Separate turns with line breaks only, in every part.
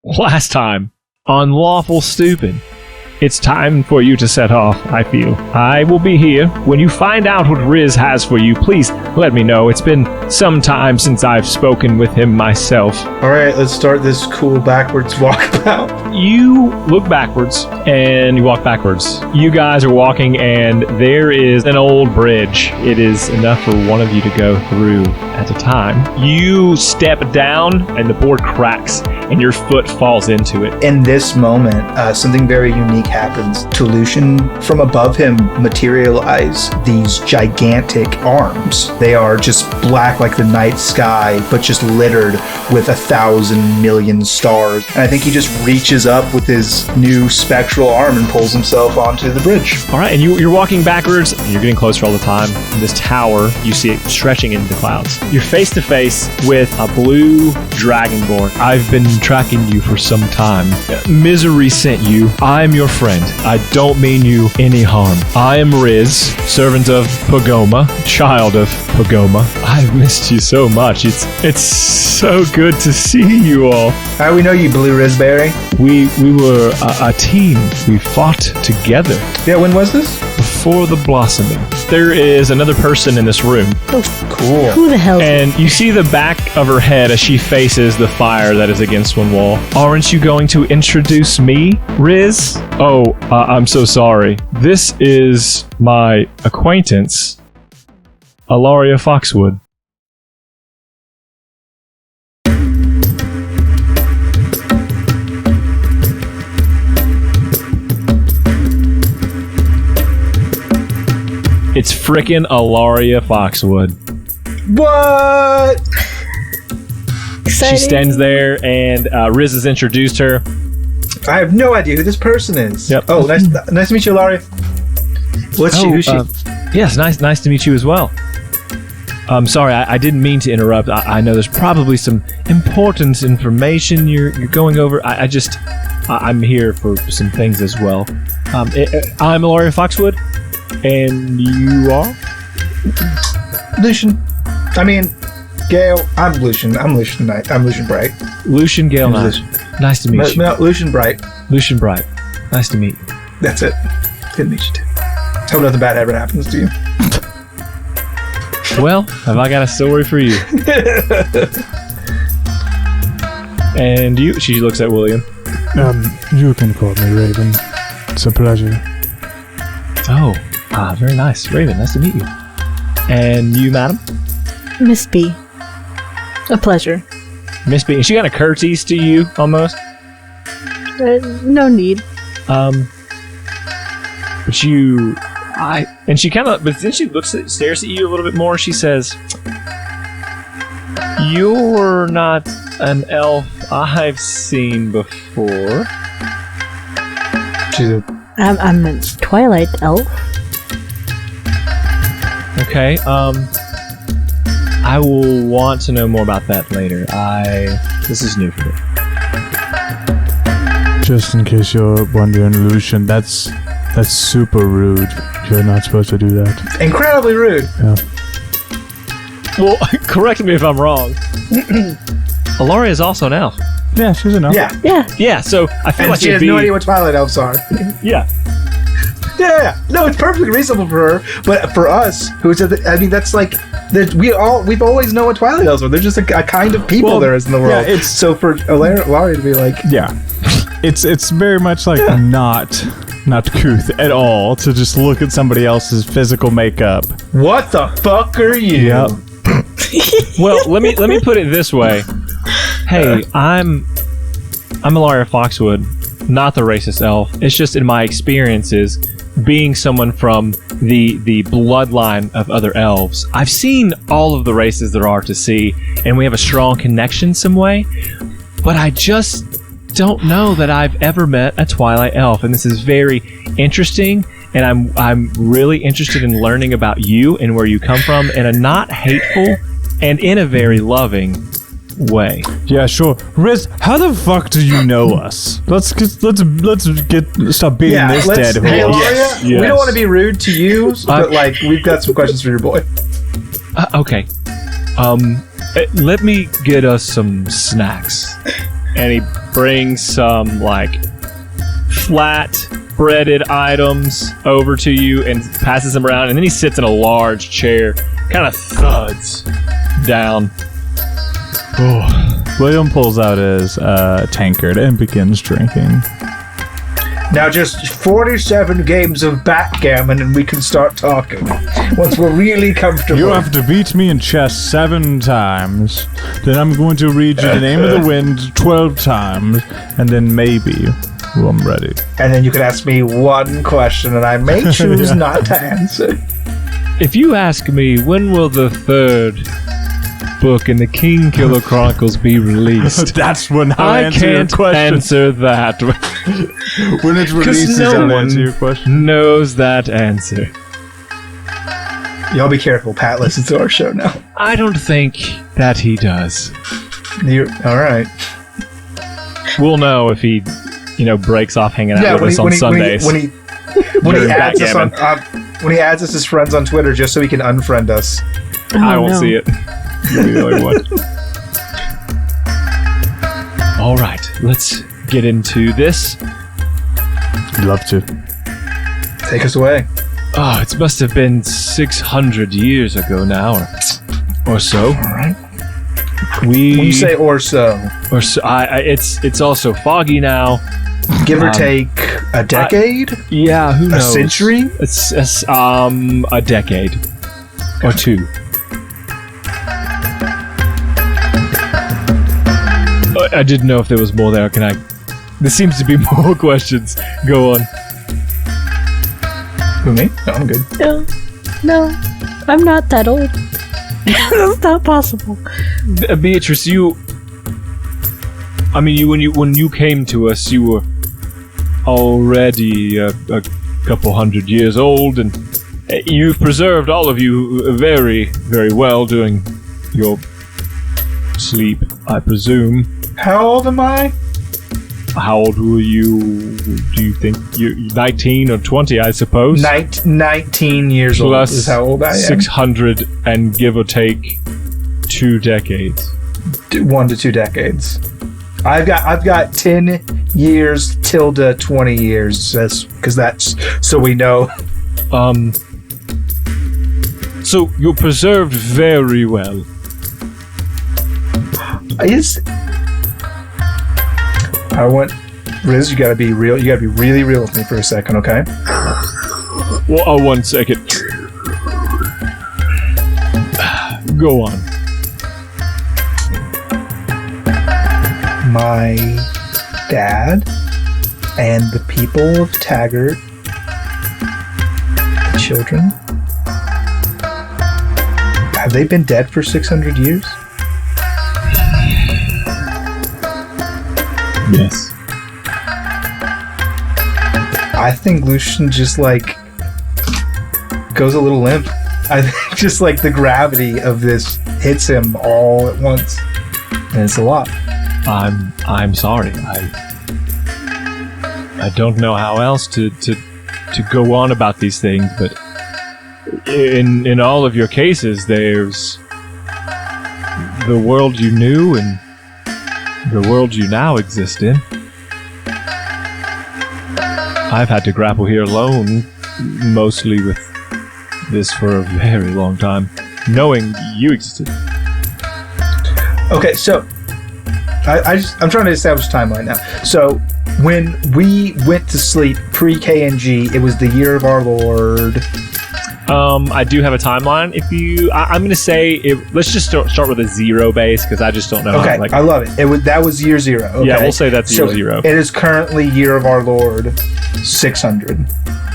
Last time on Lawful Stupid. It's time for you to set off, I feel. I will be here. When you find out what Riz has for you, please let me know. It's been some time since I've spoken with him myself.
Alright, let's start this cool backwards walkabout.
You look backwards, and you walk backwards. You guys are walking, and there is an old bridge. It is enough for one of you to go through at a time. You step down, and the board cracks, and your foot falls into it.
In this moment, something very unique happens. To Lucian, from above him materialize these gigantic arms. They are just black like the night sky, but just littered with 1,000 million stars. And I think he just reaches up with his new spectral arm and pulls himself onto the bridge.
All right, and you're walking backwards, and you're getting closer all the time. In this tower, you see it stretching into the clouds. You're face to face with a blue dragonborn. I've been tracking you for some time. Misery sent you. I'm your friend. I don't mean you any harm. I am Riz, servant of Pagoma, child of Pagoma. I've missed you so much. It's so good to see you all.
How do we know you, Blue Rizberry?
We were a team. We fought together.
Yeah, when was this?
Before the blossoming. There is another person in this room.
Oh, cool.
Who the hell?
And you see the back of her head as she faces the fire that is against one wall. Aren't you going to introduce me, Riz? Oh, I'm so sorry. This is my acquaintance, Alaria Foxwood. It's frickin' Alaria Foxwood.
What?
Exciting.
She stands there, and Riz has introduced her.
I have no idea who this person is.
Yep.
Oh, nice to meet you, Laurie. Who's she?
Yes, nice to meet you as well. I'm sorry, I didn't mean to interrupt. I know there's probably some important information you're going over. I'm here for some things as well. I'm Alaria Foxwood, and you are?
Lucian. I mean, Gale. I'm Lucian. I'm Lucian Knight. I'm Lucian Bright.
Lucian Gale Knight. Nice to meet you.
No, Lucian Bright.
Lucian Bright. Nice to meet you.
That's it. Good to meet you too. Hope nothing bad ever happens to you.
Well, have I got a story for you? And you? She looks at William.
You can call me Raven. It's a pleasure.
Oh, very nice. Raven, nice to meet you. And you, madam?
Miss B. A pleasure.
Miss B. And she kind of curtsies to you, almost.
No need.
But you... And she kind of... But then she stares at you a little bit more. She says, "You're not an elf I've seen before."
I'm a Twilight elf.
Okay, I will want to know more about that later. This is new for me.
Just in case you're wondering, Lucian, that's super rude. You're not supposed to do that.
Incredibly rude.
Yeah.
Well, correct me if I'm wrong. Alaria is also an elf.
Yeah, she's an elf.
Yeah.
Yeah, so I feel
And
like
she
it'd
has
be...
no idea what Twilight Elves are.
Yeah.
Yeah. No, it's perfectly reasonable for her, but for us, that's like we've always known what Twilight Elves are. They're just a kind of people there is in the world.
Yeah, it's
so for Alaria to be like,
yeah, it's very much like not couth at all to just look at somebody else's physical makeup.
what the fuck are you?
Yep.
Well, let me put it this way. Hey, I'm Alaria Foxwood, not the racist elf. It's just in my experiences, being someone from the bloodline of other elves, I've seen all of the races there are to see, and we have a strong connection some way, but I just don't know that I've ever met a Twilight elf, and this is very interesting, and I'm really interested in learning about you and where you come from in a not hateful and in a very loving way.
Yeah, sure. Riz, how the fuck do you know us? Let's stop beating this dead horse.
Hey, Alaria,
Yes.
we don't want to be rude to you, but we've got some questions for your boy.
Okay. Let me get us some snacks. and he brings some like flat breaded items over to you and passes them around, and then he sits in a large chair, kind of thuds down.
William pulls out his tankard and begins drinking.
Now just 47 games of backgammon and we can start talking. Once we're really comfortable.
You have to beat me in chess 7 times. Then I'm going to read you the name of the wind 12 times. And then maybe I'm ready.
And then you can ask me one question and I may choose not to answer.
If you ask me, when will the 3rd book in the King Killer Chronicles be released?
That's when I answer your
can't
question.
answer that.
When it's released,
no
I'll
one
answer your question.
knows that answer.
Y'all be careful. Pat listens to our show now.
I don't think that he does.
You're, all right.
We'll know if he, breaks off hanging out with us on Sundays.
When he adds us when he adds us as friends on Twitter, just so he can unfriend us.
I won't see it. You'll be the only one. All right, let's get into this.
I'd love to.
Take us away.
Oh, it must have been 600 years ago now, or so.
All right.
When
you say or so,
it's also foggy now.
Give or take a decade.
Yeah, who knows?
A century.
It's a decade or 2. I didn't know if there was more there. There seems to be more questions. Go on.
Who, me? No, I'm good.
No, I'm not that old. That's not possible.
Beatrice, when you came to us, you were already a couple hundred years old, and you've preserved all of you very, very well during your sleep, I presume.
How old am I?
How old were you? Do you think you're 19 or 20, I suppose?
19 years
Plus
old is how old I am.
600 and give or take 2 decades.
1 to 2 decades. I've got 10 years tilde 20 years. That's so we know.
So you're preserved very well.
Riz, you gotta be real. You gotta be really real with me for a second, okay?
Well, 1 second. Go on.
My dad and the people of Taggart, the children, have they been dead for 600 years?
Yes.
I think Lucian just goes a little limp. I think just the gravity of this hits him all at once, and it's a lot.
I'm sorry. I don't know how else to go on about these things, but in all of your cases, there's the world you knew and the world you now exist in. I've had to grapple here alone, mostly with this for a very long time, knowing you existed.
Okay, so I'm trying to establish a timeline now. So when we went to sleep pre-KNG, it was the year of our Lord.
I do have a timeline. I'm going to say let's just start with a 0 base because I just don't know.
Okay, I love it. That was year 0. Okay?
Yeah, we'll say that's year 0.
It is currently year of our Lord 600,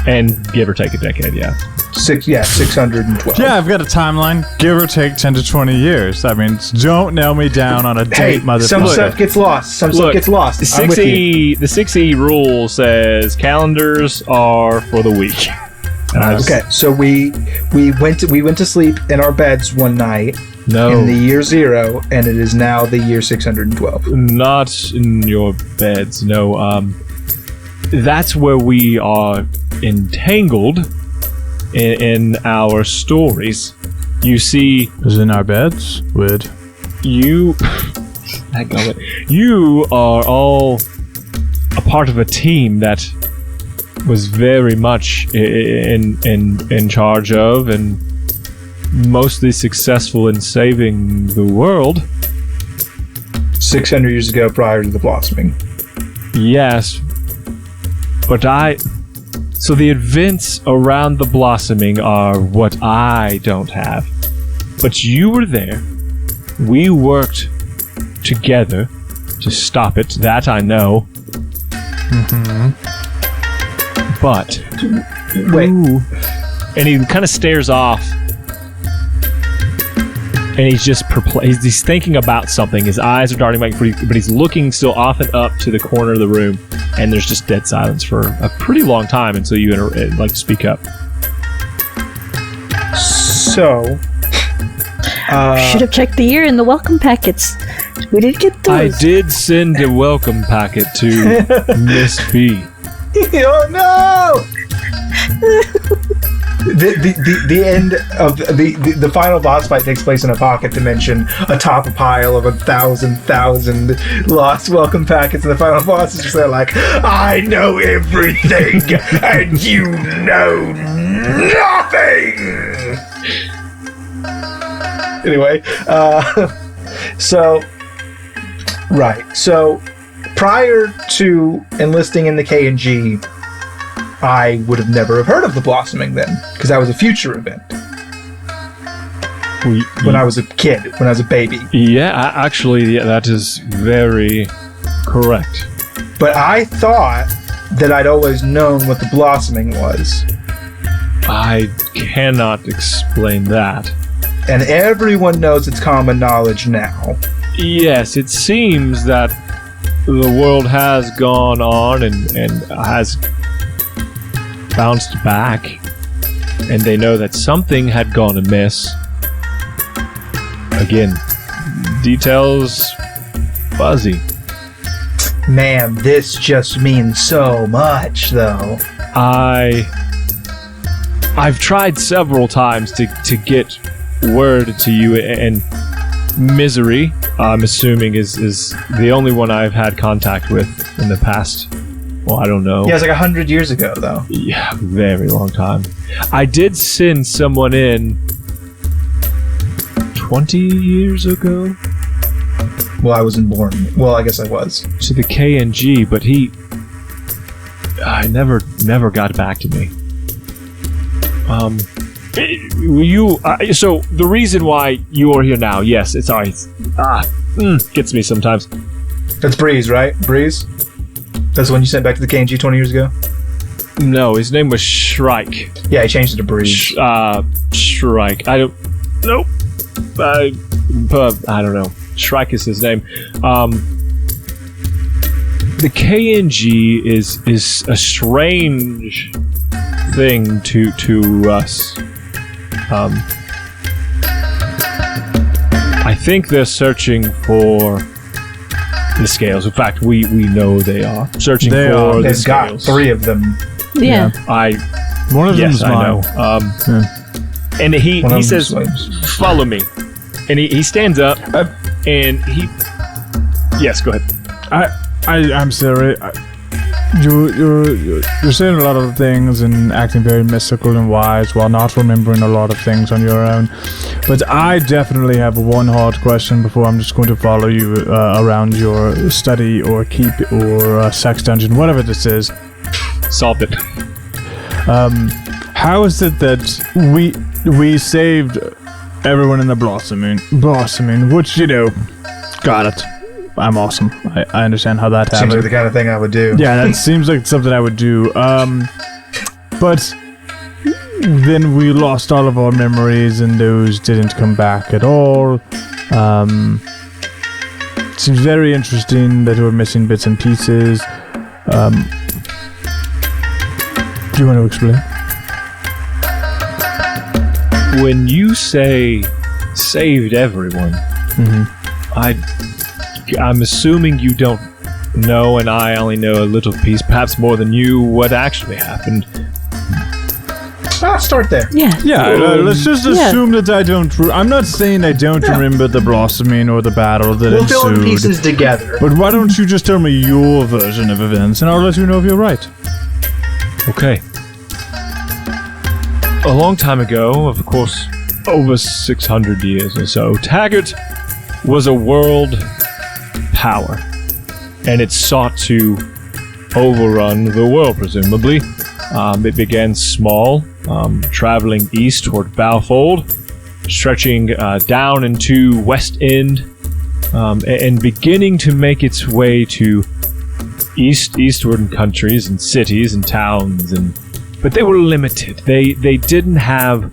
and give or take a decade. Yeah.
612.
Yeah, I've got a timeline. Give or take 10 to 20 years. I mean, don't nail me down on a date, motherfucker.
Some stuff gets lost. Stuff gets lost.
The 6E rule says calendars are for the week.
Okay, so we went to sleep in our beds one night in the year 0, and it is now the year 612.
Not in your beds, no. That's where we are entangled in our stories. You see,
is in our beds. Weird.
You Dadgummit. You are all a part of a team that was very much in charge of and mostly successful in saving the world.
600 years ago, prior to the blossoming.
Yes, but so the events around the blossoming are what I don't have. But you were there. We worked together to stop it. That I know. But
Wait.
and he kind of stares off. And he's just perplexed. He's thinking about something. His eyes are darting back and forth, but he's looking still off and up to the corner of the room. And there's just dead silence for a pretty long time until you speak up.
So,
Should have checked the year in the welcome packets. We didn't get those.
I did send a welcome packet to Miss B.
oh no! The end of the final boss fight takes place in a pocket dimension atop a pile of 1,000 lost welcome packets, and the final boss is just there like, I know everything and you know nothing. Anyway, so prior to enlisting in the K&G, I would have never have heard of the blossoming then, because that was a future event. When I was a kid, when I was a baby.
Yeah, actually, that is very correct.
But I thought that I'd always known what the blossoming was.
I cannot explain that.
And everyone knows it's common knowledge now.
Yes, it seems that the world has gone on and has bounced back, and they know that something had gone amiss. Again, details fuzzy.
Man, this just means so much, though.
I've tried several times to get word to you, and Misery, I'm assuming, is the only one I've had contact with in the past. Well, I don't know.
Yeah, it was like 100 years ago, though.
Yeah, very long time. I did send someone in 20 years ago.
Well, I wasn't born. Well, I guess I was.
To the K&G, but I never got back to me. So the reason why you are here now, yes, it's always gets me sometimes.
That's Breeze, right? Breeze? That's the one you sent back to the K&G 20 years ago?
No, his name was Shrike.
Yeah, he changed it to Breeze.
Shrike. I don't... Nope. I don't know. Shrike is his name. The K&G is a strange thing to us. I think they're searching for the scales. In fact, we know they are searching for the
They've
scales.
got 3 of them.
Yeah.
One of them's
I
mine.
know. And he says, "Follow me." And he stands up, and he. Yes, go ahead.
I'm sorry. You're saying a lot of things and acting very mystical and wise while not remembering a lot of things on your own. But I definitely have one hard question before I'm just going to follow you around your study or keep or sex dungeon, whatever this is.
Solved it.
How is it that we saved everyone in the blossoming, which, got it. I'm awesome. I understand how that
Seems
happened.
like the kind of thing I would do.
Yeah, that seems like something I would do. But then we lost all of our memories and those didn't come back at all. Seems very interesting that we're missing bits and pieces. Do you want to explain?
When you say saved everyone, I'm assuming you don't know, and I only know a little piece, perhaps more than you, what actually happened.
start there.
Yeah.
Yeah, let's just assume that I don't. I'm not saying I don't remember the blossoming or the battle that
We'll fill in
ensued.
pieces together.
But why don't you just tell me your version of events, and I'll let you know if you're right.
Okay. A long time ago, of course, over 600 years or so, Taggart was a world power, and it sought to overrun the world, presumably. It began small, traveling east toward Balfold, stretching down into West End, and beginning to make its way to eastward countries and cities and towns, but they were limited. They didn't have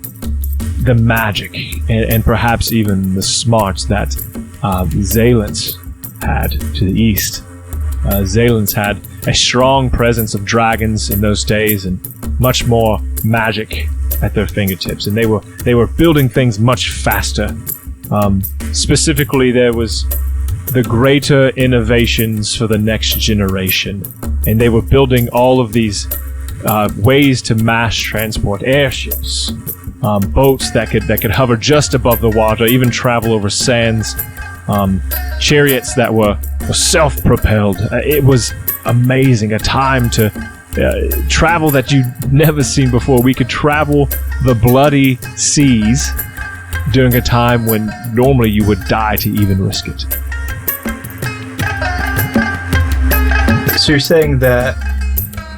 the magic and perhaps even the smarts that Zalance had to the east. Zalance had a strong presence of dragons in those days and much more magic at their fingertips, and they were building things much faster. Specifically, there was the greater innovations for the next generation, and they were building all of these ways to mass transport airships, boats that could hover just above the water, even travel over sands, chariots that were self-propelled. It was amazing, a time to travel that you'd never seen before. We could travel the bloody seas during a time when normally you would die to even risk it.
So you're saying that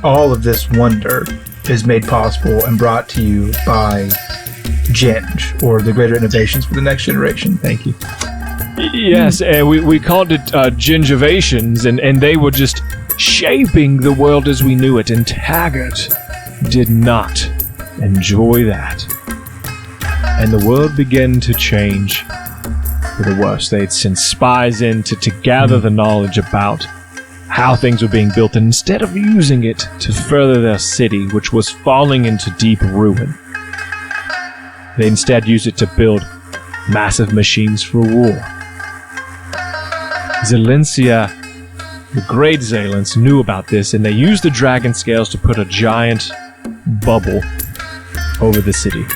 all of this wonder is made possible and brought to you by Ginge, or the greater innovations for the next generation. Thank you.
Yes, we called it Gingivations, and they were just shaping the world as we knew it, and Taggart did not enjoy that. And the world began to change for the worse. They'd sent spies in to gather the knowledge about how things were being built, and instead of using it to further their city, which was falling into deep ruin, they instead used it to build massive machines for war. Zalencia, the great Zalance, knew about this, and they used the dragon scales to put a giant bubble over the city,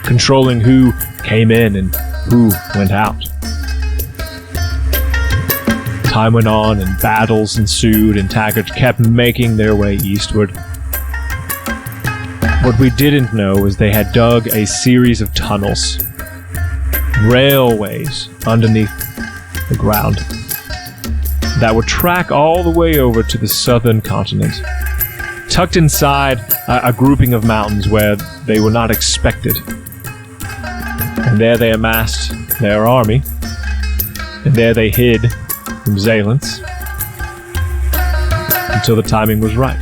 controlling who came in and who went out. Time went on, and battles ensued, and Taggart kept making their way eastward. What we didn't know is they had dug a series of tunnels, railways underneath the ground, that would track all the way over to the southern continent, tucked inside a grouping of mountains where they were not expected. And there they amassed their army, and there they hid from Zalance until the timing was right.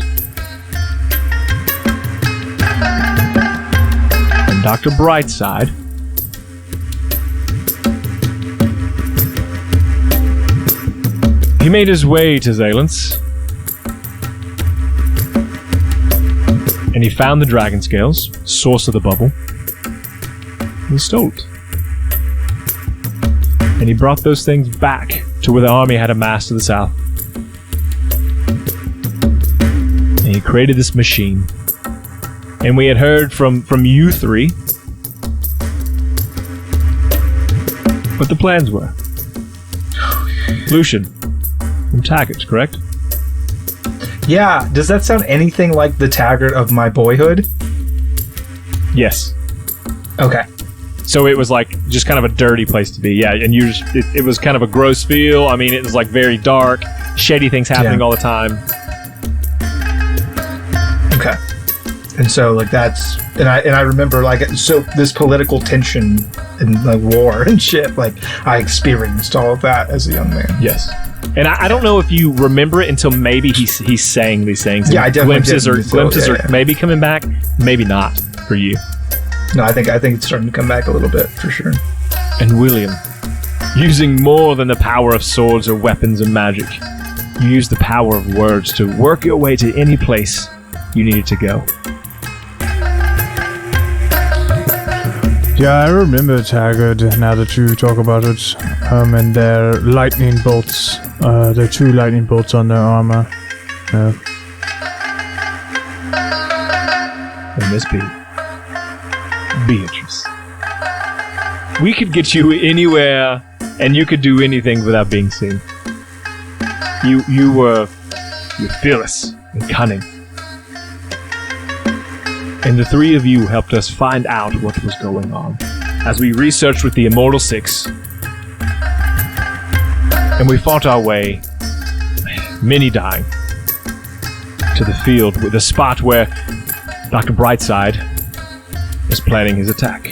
And Dr. Brightside he made his way to Zalance, and he found the dragon scales, source of the bubble, and stole it. And he brought those things back to where the army had amassed to the south. And he created this machine. And we had heard from you three what the plans were. Lucian, from Taggart, correct?
Yeah, does that sound anything like the Taggart of my boyhood?
Yes.
Okay.
So it was like just kind of a dirty place to be, yeah. And you just, it was kind of a gross feel. I mean, it was like very dark, shady things happening all the time.
Okay. And so like that's, and I remember like, so this political tension and like war and shit, like I experienced all of that as a young man.
Yes. And I don't know if you remember it until maybe he's saying these things.
Yeah, I definitely
glimpses are maybe coming back, maybe not for you.
No, I think it's starting to come back a little bit for sure.
And William, using more than the power of swords or weapons and magic, you use the power of words to work your way to any place you needed to go.
Yeah, I remember Taggart now that you talk about it. And their lightning bolts, their 2 lightning bolts on their armor.
And this be. Beatrice. We could get you anywhere, and you could do anything without being seen. You're fearless and cunning. And the three of you helped us find out what was going on as we researched with the Immortal Six. And we fought our way, many dying, to the field, with the spot where Dr. Brightside was planning his attack.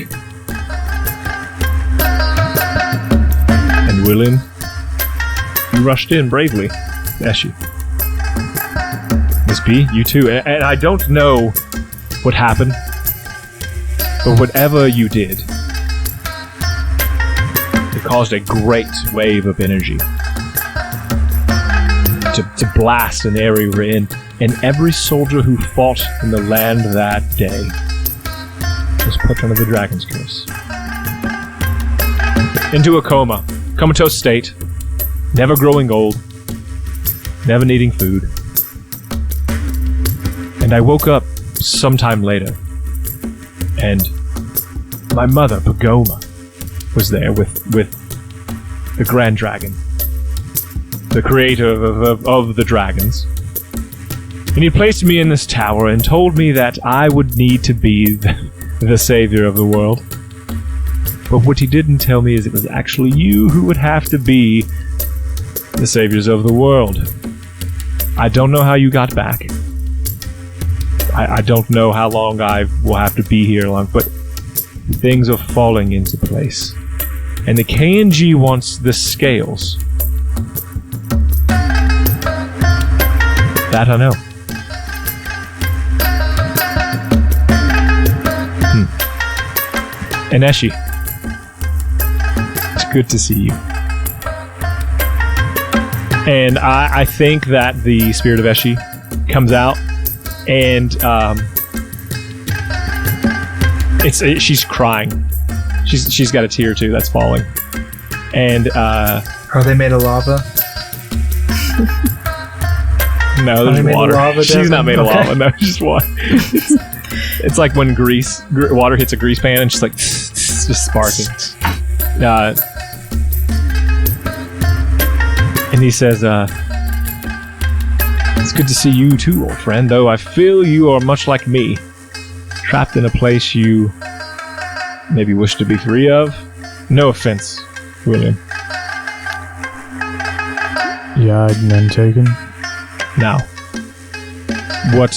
And William, you rushed in bravely. Eshi. Miss B, you too. And I don't know what happened, but whatever you did, it caused a great wave of energy to blast an area we're in, and every soldier who fought in the land that day was put under the dragon's curse. Into a comatose state, never growing old, never needing food. And I woke up sometime later, and my mother, Pagoma, was there with the Grand Dragon, the creator of the dragons. And he placed me in this tower and told me that I would need to be the savior of the world. But what he didn't tell me is it was actually you who would have to be the saviors of the world. I don't know how you got back. I don't know how long I will have to be here long, but things are falling into place. And the KNG wants the scales. That I know. And Eshi, it's good to see you. And I think that the spirit of Eshi comes out, and she's crying. She's got a tear too that's falling. And
Are they made of lava?
No, there's water. She's not made of lava. No, just water. It's like when water hits a grease pan and she's like just sparking. And he says, "It's good to see you too, old friend. Though I feel you are much like me, trapped in a place you maybe wish to be free of. No offense, William."
Yeah, none taken.
Now, what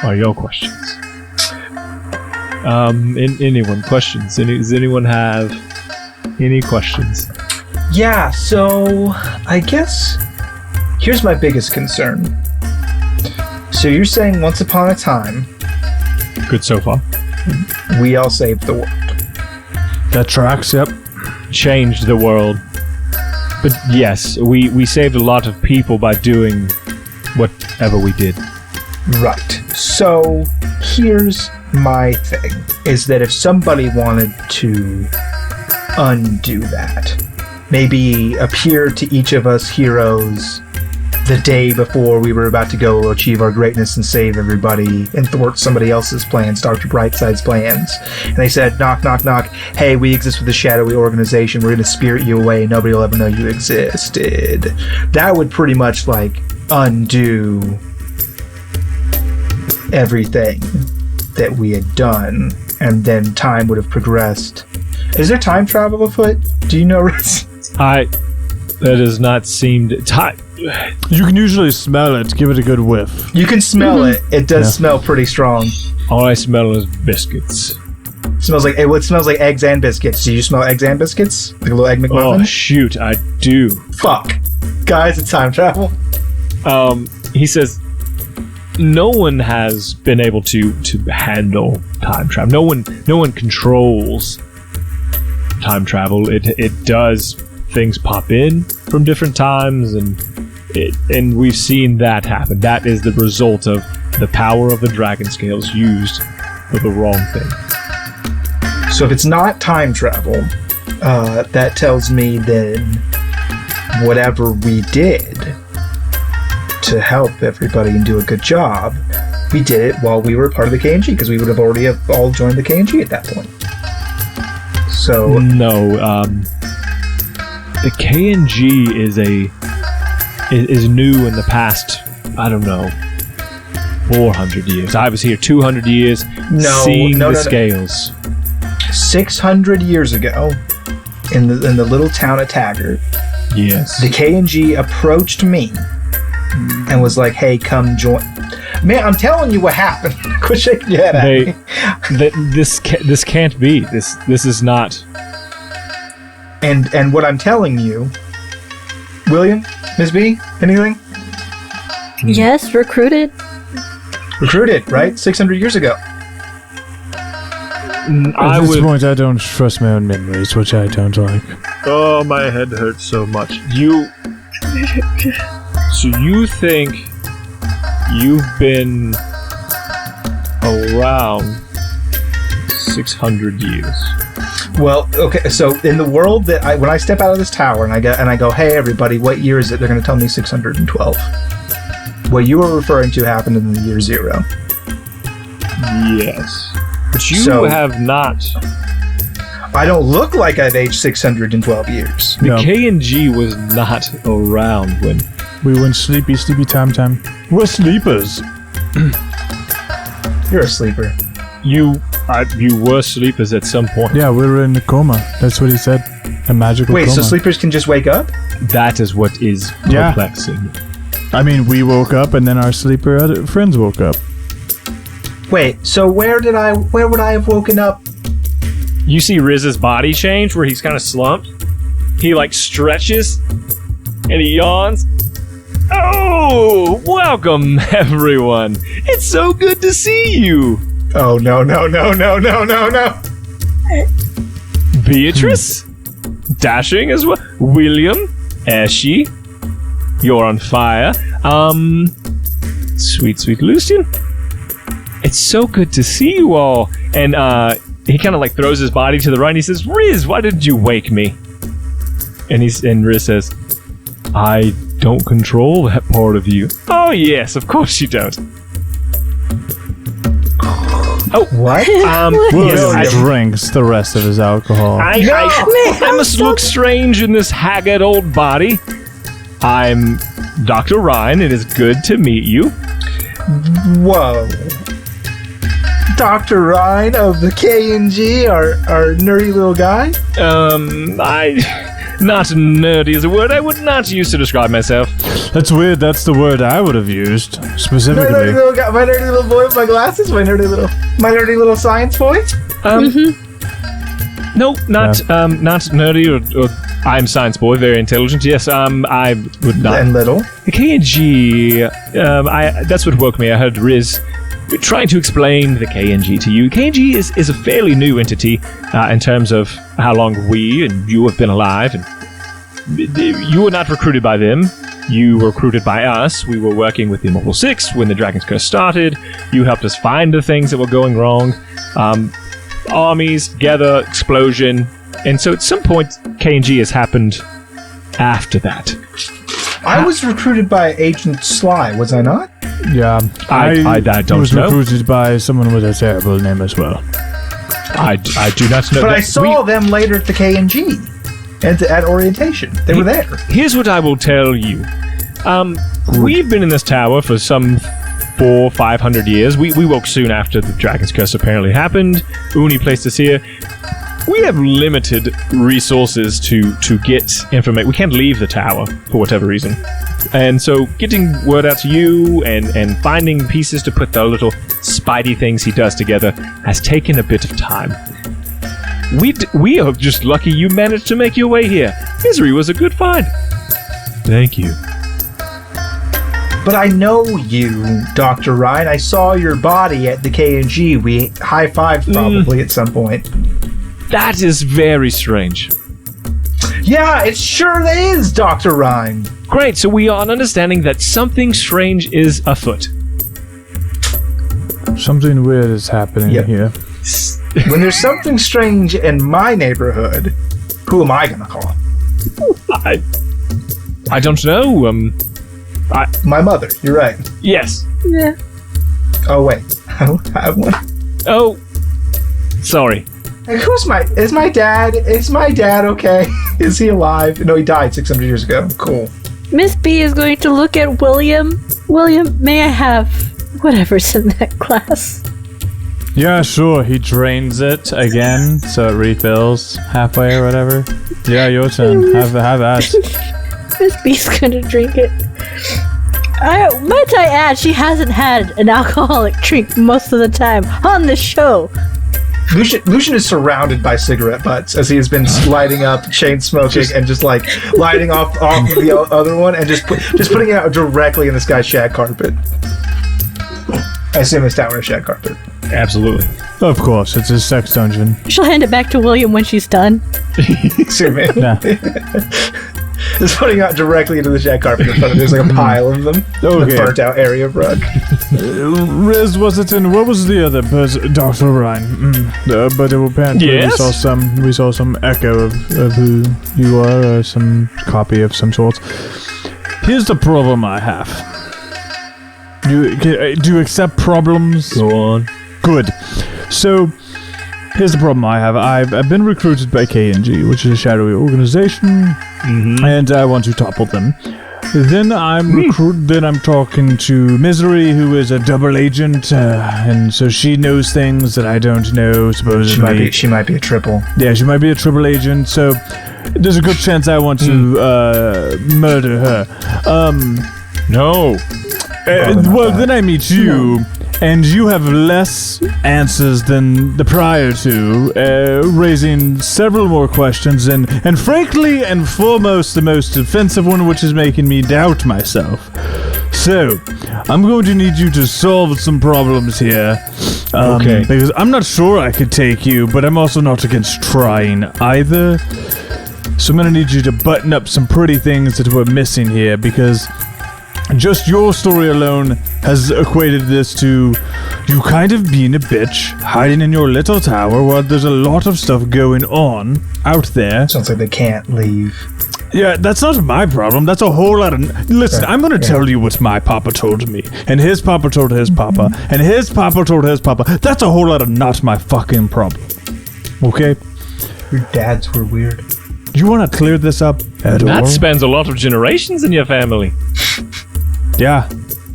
are your questions? Anyone questions? Does anyone have any questions?
Yeah, so I guess here's my biggest concern. So you're saying once upon a time,
Good so far.
we all saved the world.
That tracks, yep.
Changed the world. But yes, we saved a lot of people by doing whatever we did.
Right. So here's my thing, is that if somebody wanted to undo that, maybe appear to each of us heroes the day before we were about to go achieve our greatness and save everybody and thwart somebody else's plans, Dr. Brightside's plans. And they said, knock, knock, knock, hey, we exist with a shadowy organization, we're going to spirit you away, nobody will ever know you existed. That would pretty much, like, undo everything that we had done, and then time would have progressed. Is there time travel afoot? Do you know, Riz?
That has not seemed time.
You can usually smell it. Give it a good whiff.
You can smell it. It does smell pretty strong.
All I smell is biscuits.
It smells like it smells like eggs and biscuits. Do you smell eggs and biscuits? Like a little egg McMuffin?
Oh shoot, I do.
Fuck. Guys, it's time travel.
He says no one has been able to handle time travel. No one controls time travel. It does, things pop in from different times, and we've seen that happen. That is the result of the power of the dragon scales used for the wrong thing.
So if it's not time travel, that tells me then whatever we did to help everybody and do a good job, We did it while we were part of the KNG, because we would have already all joined the KNG at that point. So
No, the KNG is new in the past, I don't know, 400 years. I was here 200 years seeing the scales.
600 years ago, in the little town of Taggart,
Yes.
the KNG approached me and was like, "Hey, come join." Man, I'm telling you what happened. Quit shaking your head at me.
This can't be. This is not.
And what I'm telling you, William, Ms. B, anything?
Yes, recruited.
Recruited, right? 600 years ago.
At this point, I don't trust my own memories, which I don't like.
Oh, my head hurts so much. So you think you've been around 600 years?
Well, okay. So in the world that when I step out of this tower and I go, "Hey, everybody, what year is it?" They're going to tell me 612. What you were referring to happened in the year 0.
Yes. But you have not.
I don't look like I've aged 612 years.
The KNG was not around when.
We went sleepy time. We're sleepers.
You're a sleeper.
You were sleepers at some point.
Yeah, we were in a coma. That's what he said. A magical coma.
Wait, so sleepers can just wake up?
That is what is perplexing.
I mean, we woke up and then our sleeper friends woke up.
Wait, so where would I have woken up?
You see Riz's body change where he's kind of slumped. He stretches and he yawns. Oh, welcome everyone. It's so good to see you.
Oh, no.
Beatrice? Dashing as well. William? Eshy? You're on fire. Sweet Lucian. It's so good to see you all. And he kind of throws his body to the right and he says, "Riz, why didn't you wake me?" And Riz says, "I don't control that part of you." "Oh yes, of course you don't."
Oh, what?
William drinks the rest of his alcohol.
I must look strange in this haggard old body. I'm Dr. Ryan. It is good to meet you.
Whoa. Dr. Ryan of the KNG, our nerdy little guy?
Not nerdy is a word I would not use to describe myself.
That's weird. That's the word I would have used specifically.
My nerdy little guy, my nerdy little boy with my glasses, my nerdy little science boy.
No, not nerdy or I'm science boy, very intelligent. Yes, I would not.
And little.
The KNG, that's what woke me. I heard Riz trying to explain the KNG to you. KNG is a fairly new entity in terms of how long we and you have been alive. And you were not recruited by them. You were recruited by us. We were working with the Immortal Six when the Dragon's Curse started. You helped us find the things that were going wrong. Armies, gather, explosion. And so at some point, KNG has happened after that.
I was recruited by Agent Sly, was I not?
Yeah,
I don't
was
know.
recruited by someone with a terrible name as well.
I do not know.
But I saw them later at the KNG. At orientation. They were there.
Here's what I will tell you. We've been in this tower for some 400-500 years. We woke soon after the Dragon's Curse apparently happened. Uni placed us here. We have limited resources to get information. We can't leave the tower for whatever reason. And so getting word out to you and finding pieces to put the little spidey things he does together has taken a bit of time. We are just lucky you managed to make your way here. Misery was a good find. Thank you.
But I know you, Dr. Ryan. I saw your body at the KNG. We high-fived probably at some point.
That is very strange.
Yeah, it sure is, Dr. Ryan.
Great, so we are on understanding that something strange is afoot.
Something weird is happening here.
When there's something strange in my neighborhood, who am I gonna call?
I don't know.
My mother. You're right.
Yes.
Yeah.
Oh wait, I don't have one.
Oh, sorry.
Hey, is my dad? Is my dad okay? Is he alive? No, he died 600 years ago. Cool.
Miss B is going to look at William. William, may I have whatever's in that glass?
Yeah, sure. He drains it again, so it refills halfway or whatever. Yeah, your turn. Have that.
Miss B's gonna drink it. Might I add, she hasn't had an alcoholic drink most of the time on the show.
Lucian is surrounded by cigarette butts as he has been lighting up, chain smoking, and just like lighting off of the other one and just putting it out directly in this guy's shag carpet. I assume it's down with a shag carpet.
Absolutely.
Of course, it's a sex dungeon.
She'll hand it back to William when she's done.
Excuse me.
Yeah.
Just putting out directly into the shag carpet in front of there's like a pile of them.
Okay.
The burnt out area of rug.
Riz, was it in? What was the other person? Dr. Ryan. But apparently
Yes?
we saw some echo of who you are, or some copy of some sort. Here's the problem I have. Do you accept problems?
Go on.
Good. So, here's the problem I have. I've been recruited by KNG, which is a shadowy organization, and I want to topple them. Then Then I'm talking to Misery, who is a double agent, and so she knows things that I don't know. Supposedly,
She might be a triple.
yeah, she might be a triple agent. So there's a good chance I want to murder her.
No.
Well, then I meet you, and you have less answers than the prior two, raising several more questions, and frankly and foremost, the most offensive one, which is making me doubt myself. So, I'm going to need you to solve some problems here.
Okay.
Because I'm not sure I could take you, but I'm also not against trying either. So I'm going to need you to button up some pretty things that we're missing here, because just your story alone has equated this to you kind of being a bitch, hiding in your little tower while there's a lot of stuff going on out there.
Sounds like they can't leave.
Yeah, that's not my problem. That's a whole lot of... Listen, I'm going to tell you what my papa told me. And his papa told his papa. And his papa told his papa. That's a whole lot of not my fucking problem. Okay?
Your dads were weird.
You want to clear this up at all?
That spans a lot of generations in your family.
Yeah.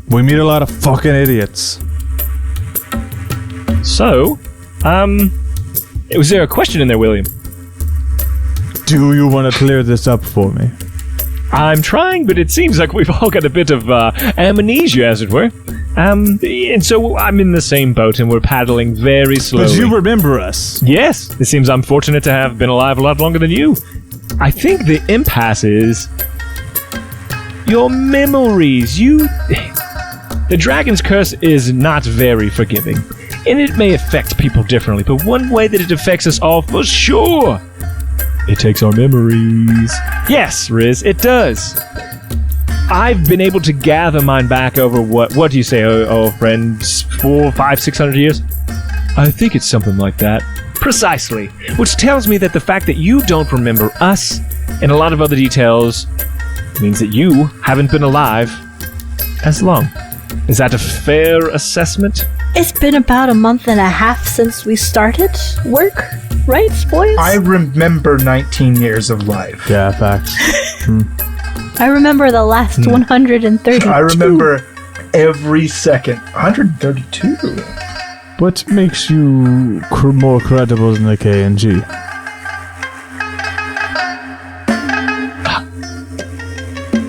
We meet a lot of fucking idiots.
So, was there a question in there, William?
Do you want to clear this up for me?
I'm trying, but it seems like we've all got a bit of amnesia, as it were. And so I'm in the same boat, and we're paddling very slowly.
But you remember us.
Yes, it seems I'm fortunate to have been alive a lot longer than you. I think the impasse is your memories. The dragon's curse is not very forgiving, and it may affect people differently, but one way that it affects us all for sure, it takes our memories. Yes, Riz, it does. I've been able to gather mine back over what do you say, friends, 400, 500, 600 years? I think it's something like that. Precisely. Which tells me that the fact that you don't remember us and a lot of other details means that you haven't been alive as long. Is that a fair assessment?
It's been about a month and a half since we started work, right, boys?
I remember 19 years of life.
Yeah, facts.
I remember the last 132.
I remember every second. 132.
What makes you more credible than the KNG?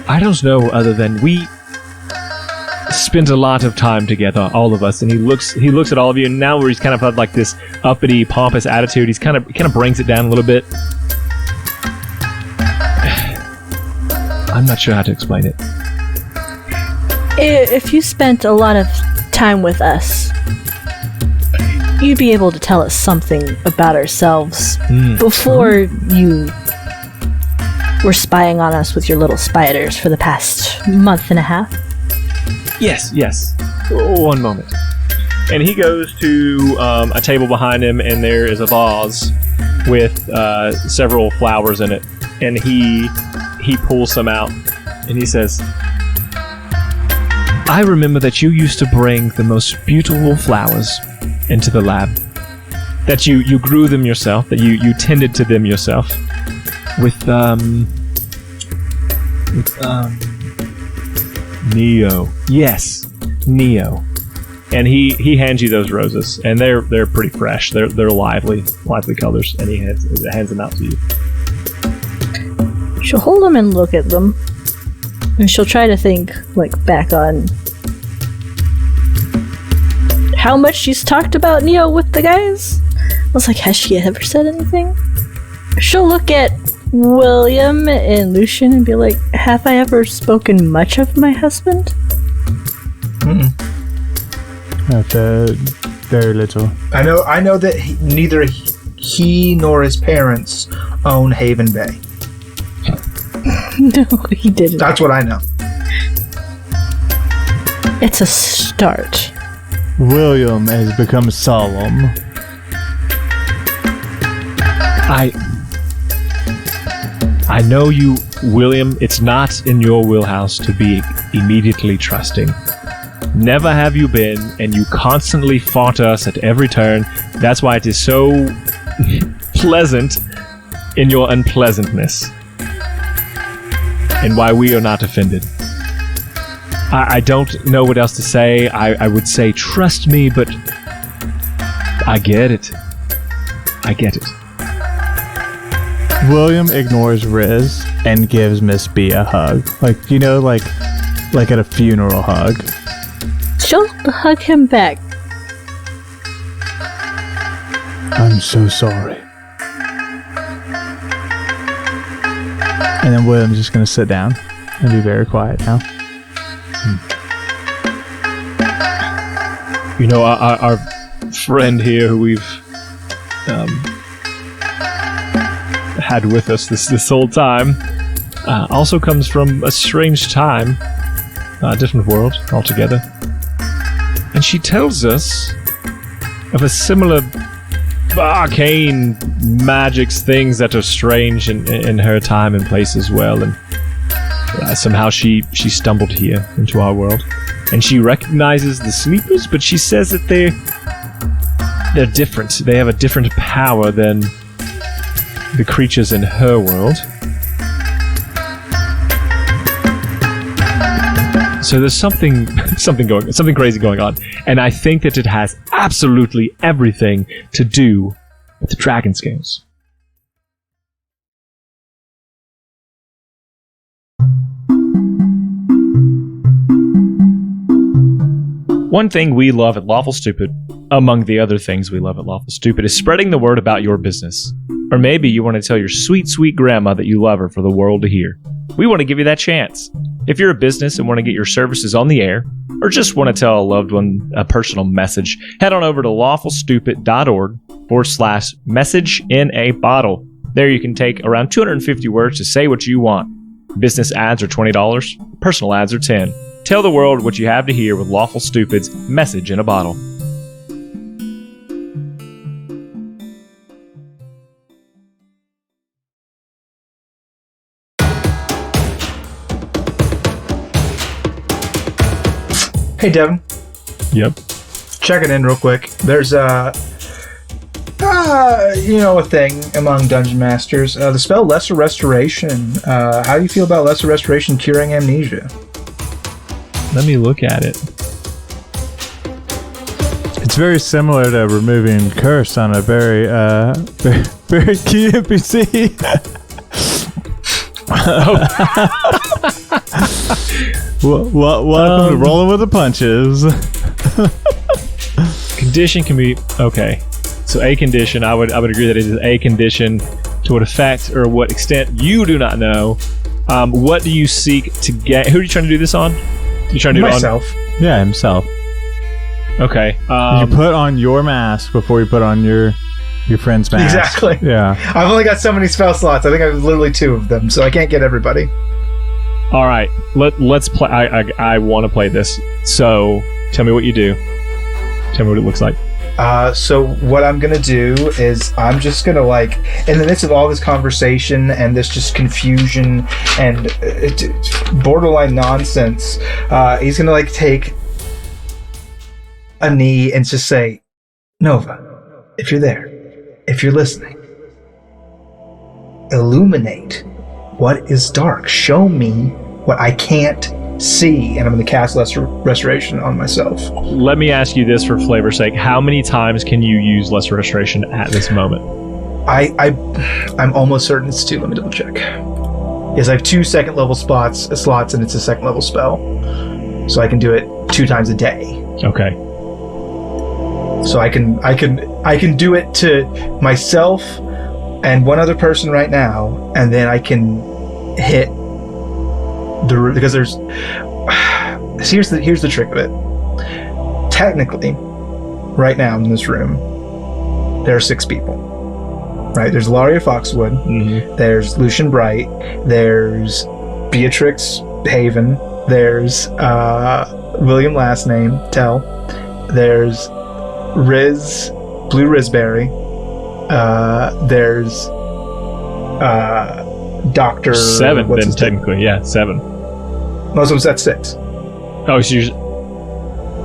I don't know, other than we spent a lot of time together, all of us, and he looks at all of you, and now where he's kind of had like this uppity, pompous attitude, he kind of brings it down a little bit. I'm not sure how to explain it.
If you spent a lot of time with us, you'd be able to tell us something about ourselves before you were spying on us with your little spiders for the past month and a half.
Yes. One moment. And he goes to a table behind him, and there is a vase with several flowers in it. And he pulls some out, and he says, I remember that you used to bring the most beautiful flowers into the lab. That you grew them yourself, that you tended to them yourself. With Neo. Yes, Neo. And he hands you those roses, and they're pretty fresh. They're lively colors, and he hands them out to you.
She'll hold them and look at them, and she'll try to think back on how much she's talked about Neo with the guys. I was like, has she ever said anything? She'll look at William and Lucian and be like, have I ever spoken much of my husband?
Mm-mm.
Very little.
I know that neither he nor his parents own Haven Bay.
No, he didn't.
That's what I know.
It's a start.
William has become solemn.
I know you, William. It's not in your wheelhouse to be immediately trusting. Never have you been, and you constantly fought us at every turn. That's why it is so pleasant in your unpleasantness. And why we are not offended. I don't know what else to say. I would say trust me, but I get it. I get it.
William ignores Riz and gives Miss B a hug. Like at a funeral hug.
She'll hug him back.
I'm so sorry. And then William's just going to sit down and be very quiet now.
You know, our friend here who we've had with us this whole time also comes from a strange time, a different world altogether. And she tells us of a similar arcane magics, things that are strange in her time and place as well. And somehow she stumbled here into our world. And she recognizes the sleepers, but she says that they're different. They have a different power than the creatures in her world. So there's something crazy going on, and I think that it has absolutely everything to do with the dragon scales. One thing we love at Lawful Stupid, among the other things we love at Lawful Stupid, is spreading the word about your business. Or maybe you want to tell your sweet, sweet grandma that you love her for the world to hear. We want to give you that chance. If you're a business and want to get your services on the air, or just want to tell a loved one a personal message, head on over to lawfulstupid.org/message in a bottle. There you can take around 250 words to say what you want. Business ads are $20, personal ads are $10. Tell the world what you have to hear with Lawful Stupid's Message in a Bottle.
Hey, Devin.
Yep.
Checking in real quick. There's a thing among dungeon masters. The spell Lesser Restoration. How do you feel about Lesser Restoration curing amnesia?
Let me look at it.
It's very similar to removing curse on a very key NPC. Welcome to Rolling with the Punches.
Condition can be okay. So a condition, I would agree that it is a condition. To what effect or what extent you do not know. What do you seek to get? Who are you trying to do this on? You trying to do
myself?
Yeah, himself.
Okay.
You put on your mask before you put on your friend's mask.
Exactly.
Yeah.
I've only got so many spell slots. I think I have literally 2 of them, so I can't get everybody.
All right. Let's play. I want to play this. So tell me what you do. Tell me what it looks like.
So what I'm gonna do is I'm just gonna like, in the midst of all this conversation and this just confusion and borderline nonsense, he's gonna like take a knee and just say, Nova, if you're there, if you're listening, illuminate what is dark. Show me what I can't see, and I'm going to cast Lesser Restoration on myself.
Let me ask you this for flavor's sake. How many times can you use Lesser Restoration at this moment?
I'm almost certain it's 2. Let me double check. Yes, I have 2 second level slots, and it's a second level spell. So I can do it 2 times a day.
Okay.
So I can do it to myself and one other person right now, and then I can hit because there's here's the trick of it. Technically, right now in this room, there are 6 people. Right? There's Laria Foxwood. Mm-hmm. There's Lucian Bright. There's Beatrix Haven. There's William last name Tell. There's Blue Risberry. There's Dr.
7 then technically, yeah, 7.
Most of that's 6.
Oh, so you're...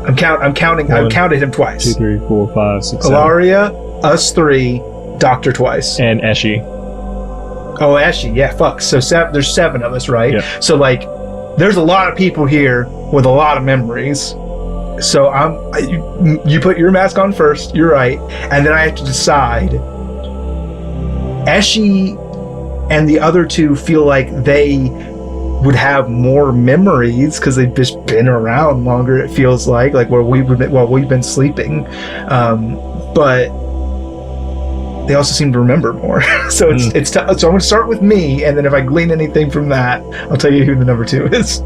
I'm counting. I've counted him twice.
2, 3, 4, 5, 6, 7.
Ilaria, us 3, Doctor twice,
and Eshi.
Oh, Eshi, yeah. Fuck. So there's 7 of us, right? Yep. So like, there's a lot of people here with a lot of memories. So you put your mask on first. You're right, and then I have to decide. Eshi and the other 2 feel like they would have more memories because they've just been around longer. It feels like while we've been sleeping, but they also seem to remember more. So it's so I'm going to start with me, and then if I glean anything from that, I'll tell you who the number 2 is.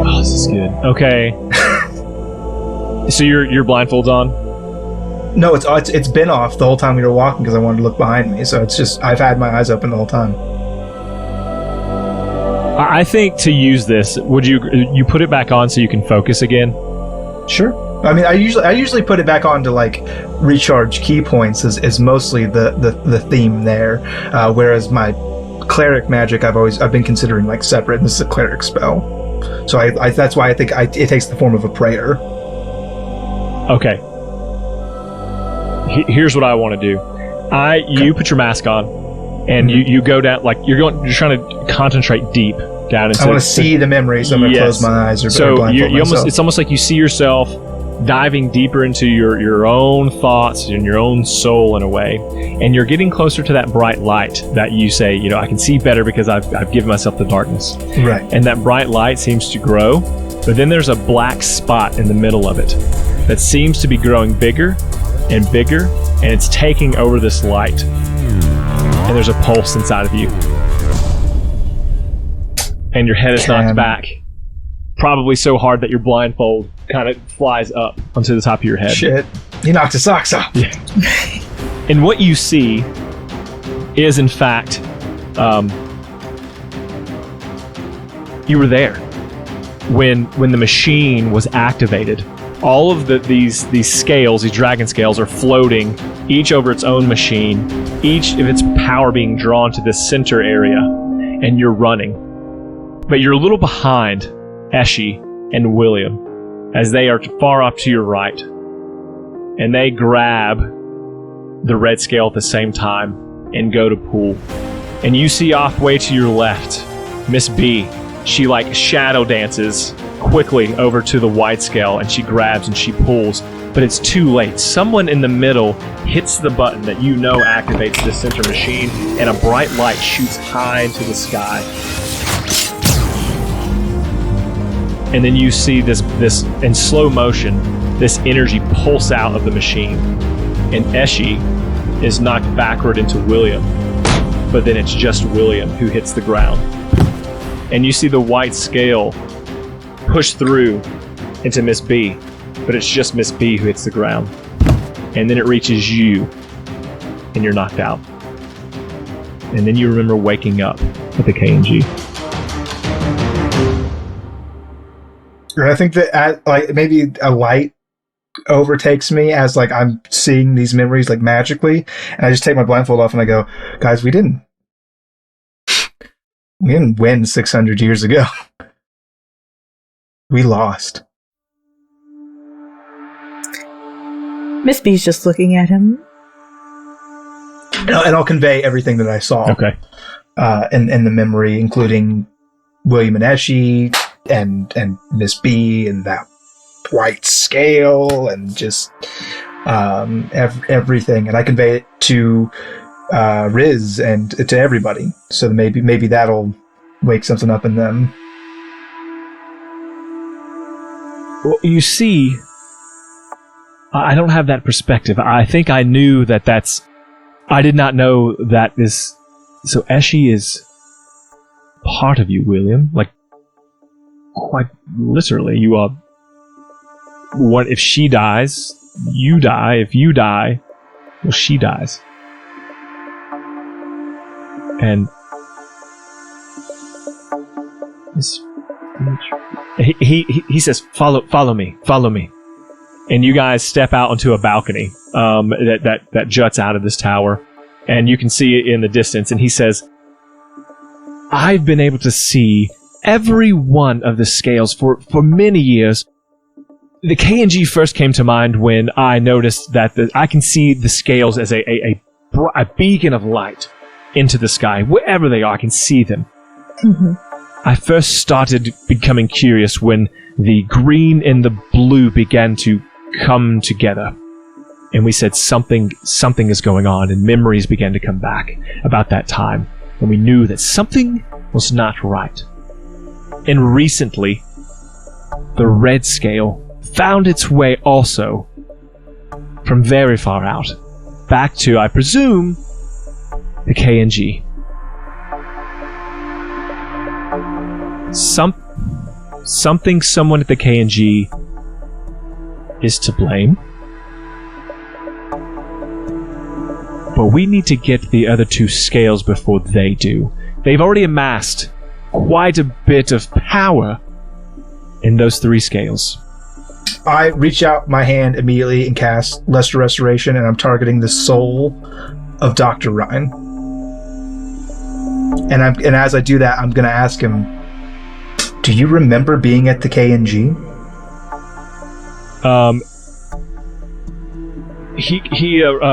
Oh, this is good. Okay. So your blindfold's on?
No, it's been off the whole time we were walking because I wanted to look behind me. So it's just I've had my eyes open the whole time.
I think to use this, would you put it back on so you can focus again?
Sure. I mean, I usually put it back on to like recharge key points is mostly the theme there. Whereas my cleric magic I've been considering like separate. And this is a cleric spell, so I that's why I think it takes the form of a prayer. Okay.
Here's what I want to do. You put your mask on, and you go down like you're trying to concentrate deep down into.
I want to see the memories. So I'm going to close my eyes or blindfold myself.
It's almost like you see yourself diving deeper into your own thoughts and your own soul in a way, and you're getting closer to that bright light that you say, I can see better because I've given myself the darkness.
Right.
And that bright light seems to grow, but then there's a black spot in the middle of it that seems to be growing bigger and bigger, and it's taking over this light. And there's a pulse inside of you. And your head is knocked back. Probably so hard that your blindfold kind of flies up onto the top of your head.
Shit. He knocked his socks off.
Yeah. And what you see is, in fact, you were there when the machine was activated. All of these scales, these dragon scales, are floating, each over its own machine, each of its power being drawn to this center area, and you're running. But you're a little behind Eshi and William, as they are far off to your right. And they grab the red scale at the same time and go to pull. And you see off way to your left, Miss B. She like shadow dances quickly over to the white scale, and she grabs and she pulls, but it's too late. Someone in the middle hits the button that activates the center machine, and a bright light shoots high into the sky. And then you see this in slow motion, this energy pulse out of the machine, and Eshi is knocked backward into William, but then it's just William who hits the ground. And you see the white scale push through into Miss B, but it's just Miss B who hits the ground. And then it reaches you, and you're knocked out. And then you remember waking up at the K&G.
I think that like maybe a light overtakes me as like I'm seeing these memories like magically, and I just take my blindfold off and I go, guys, we didn't win 600 years ago. We lost.
Miss B's just looking at him.
And I'll convey everything that I saw.
Okay.
In the memory, including William and Eshe and Miss B and that white scale and just everything. And I convey it to Riz and to everybody. So maybe that'll wake something up in them.
Well, you see, I don't have that perspective. I think I knew that's... I did not know that is... So Eshe is part of you, William. Like, quite literally, you are... What if she dies, you die. If you die, well, she dies. And... He says, follow me. And you guys step out onto a balcony that juts out of this tower. And you can see it in the distance. And he says, I've been able to see every one of the scales for many years. The KNG first came to mind when I noticed that I can see the scales as a beacon of light into the sky. Wherever they are, I can see them.
Mm-hmm.
I first started becoming curious when the green and the blue began to come together. And we said something is going on, and memories began to come back about that time. And we knew that something was not right. And recently, the red scale found its way also from very far out, back to, I presume, the KNG. Someone at the KNG is to blame. But we need to get the other two scales before they do. They've already amassed quite a bit of power in those three scales.
I reach out my hand immediately and cast Lesser Restoration, and I'm targeting the soul of Dr. Ryan. And as I do that, I'm going to ask him, do you remember being at the KNG?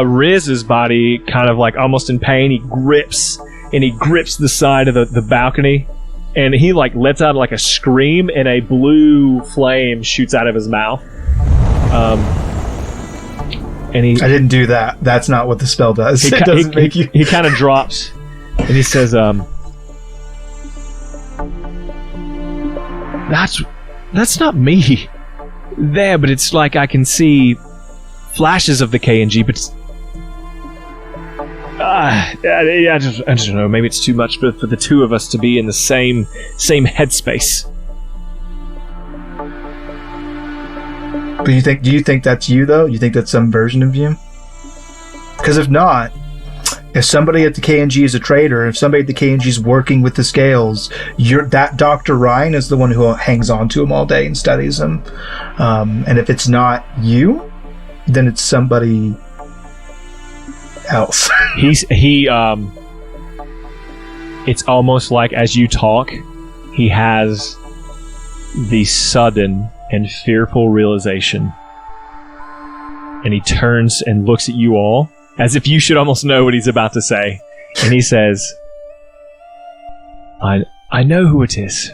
Riz's body, kind of like almost in pain, he grips the side of the balcony, and he like lets out like a scream, and a blue flame shoots out of his mouth. And I
didn't do that. That's not what the spell does. It doesn't make you.
He kind of drops, and he says, That's not me there, but it's like I can see flashes of the KNG, but I don't know, maybe it's too much for the two of us to be in the same headspace.
But do you think that's you though? You think that's some version of you? Because if not, if somebody at the KNG is a traitor, if somebody at the KNG is working with the scales, that Dr. Ryan is the one who hangs on to him all day and studies him. And if it's not you, then it's somebody else.
It's almost like as you talk, he has the sudden and fearful realization. And he turns and looks at you all, as if you should almost know what he's about to say. And he says, I know who it is.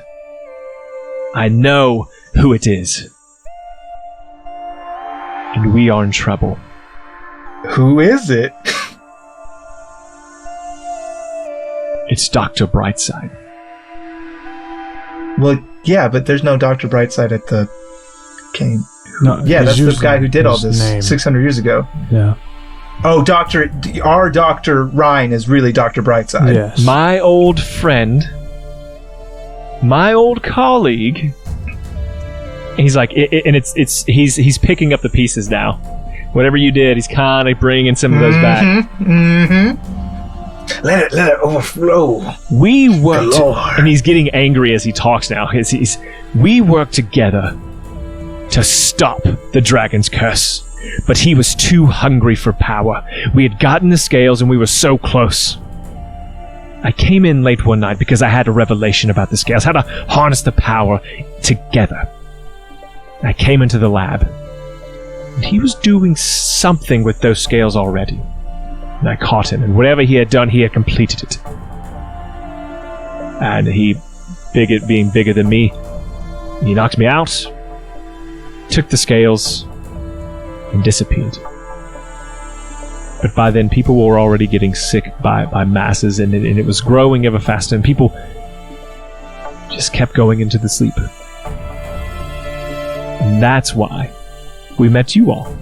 I know who it is. And we are in trouble.
Who is it?
It's Dr. Brightside.
Well, yeah, but there's no Dr. Brightside at the Kane.
No,
yeah, that's the guy who did all this 600 years ago.
Yeah.
Oh, our Dr. Ryan is really Dr. Brightside.
Yes.
My old friend, my old colleague. He's like, he's picking up the pieces now. Whatever you did, he's kind of bringing some of those back.
Mm-hmm. Let it overflow.
We worked,
Lord.
and he's getting angry as he talks now. We worked together to stop the dragon's curse, but he was too hungry for power. We had gotten the scales, and we were so close. I came in late one night because I had a revelation about the scales, how to harness the power together. I came into the lab, and he was doing something with those scales already. And I caught him, and whatever he had done, he had completed it. And he, being bigger than me, he knocked me out, took the scales, and disappeared. But by then, people were already getting sick by masses, and it was growing ever faster, and people just kept going into the sleep. And that's why we met you all.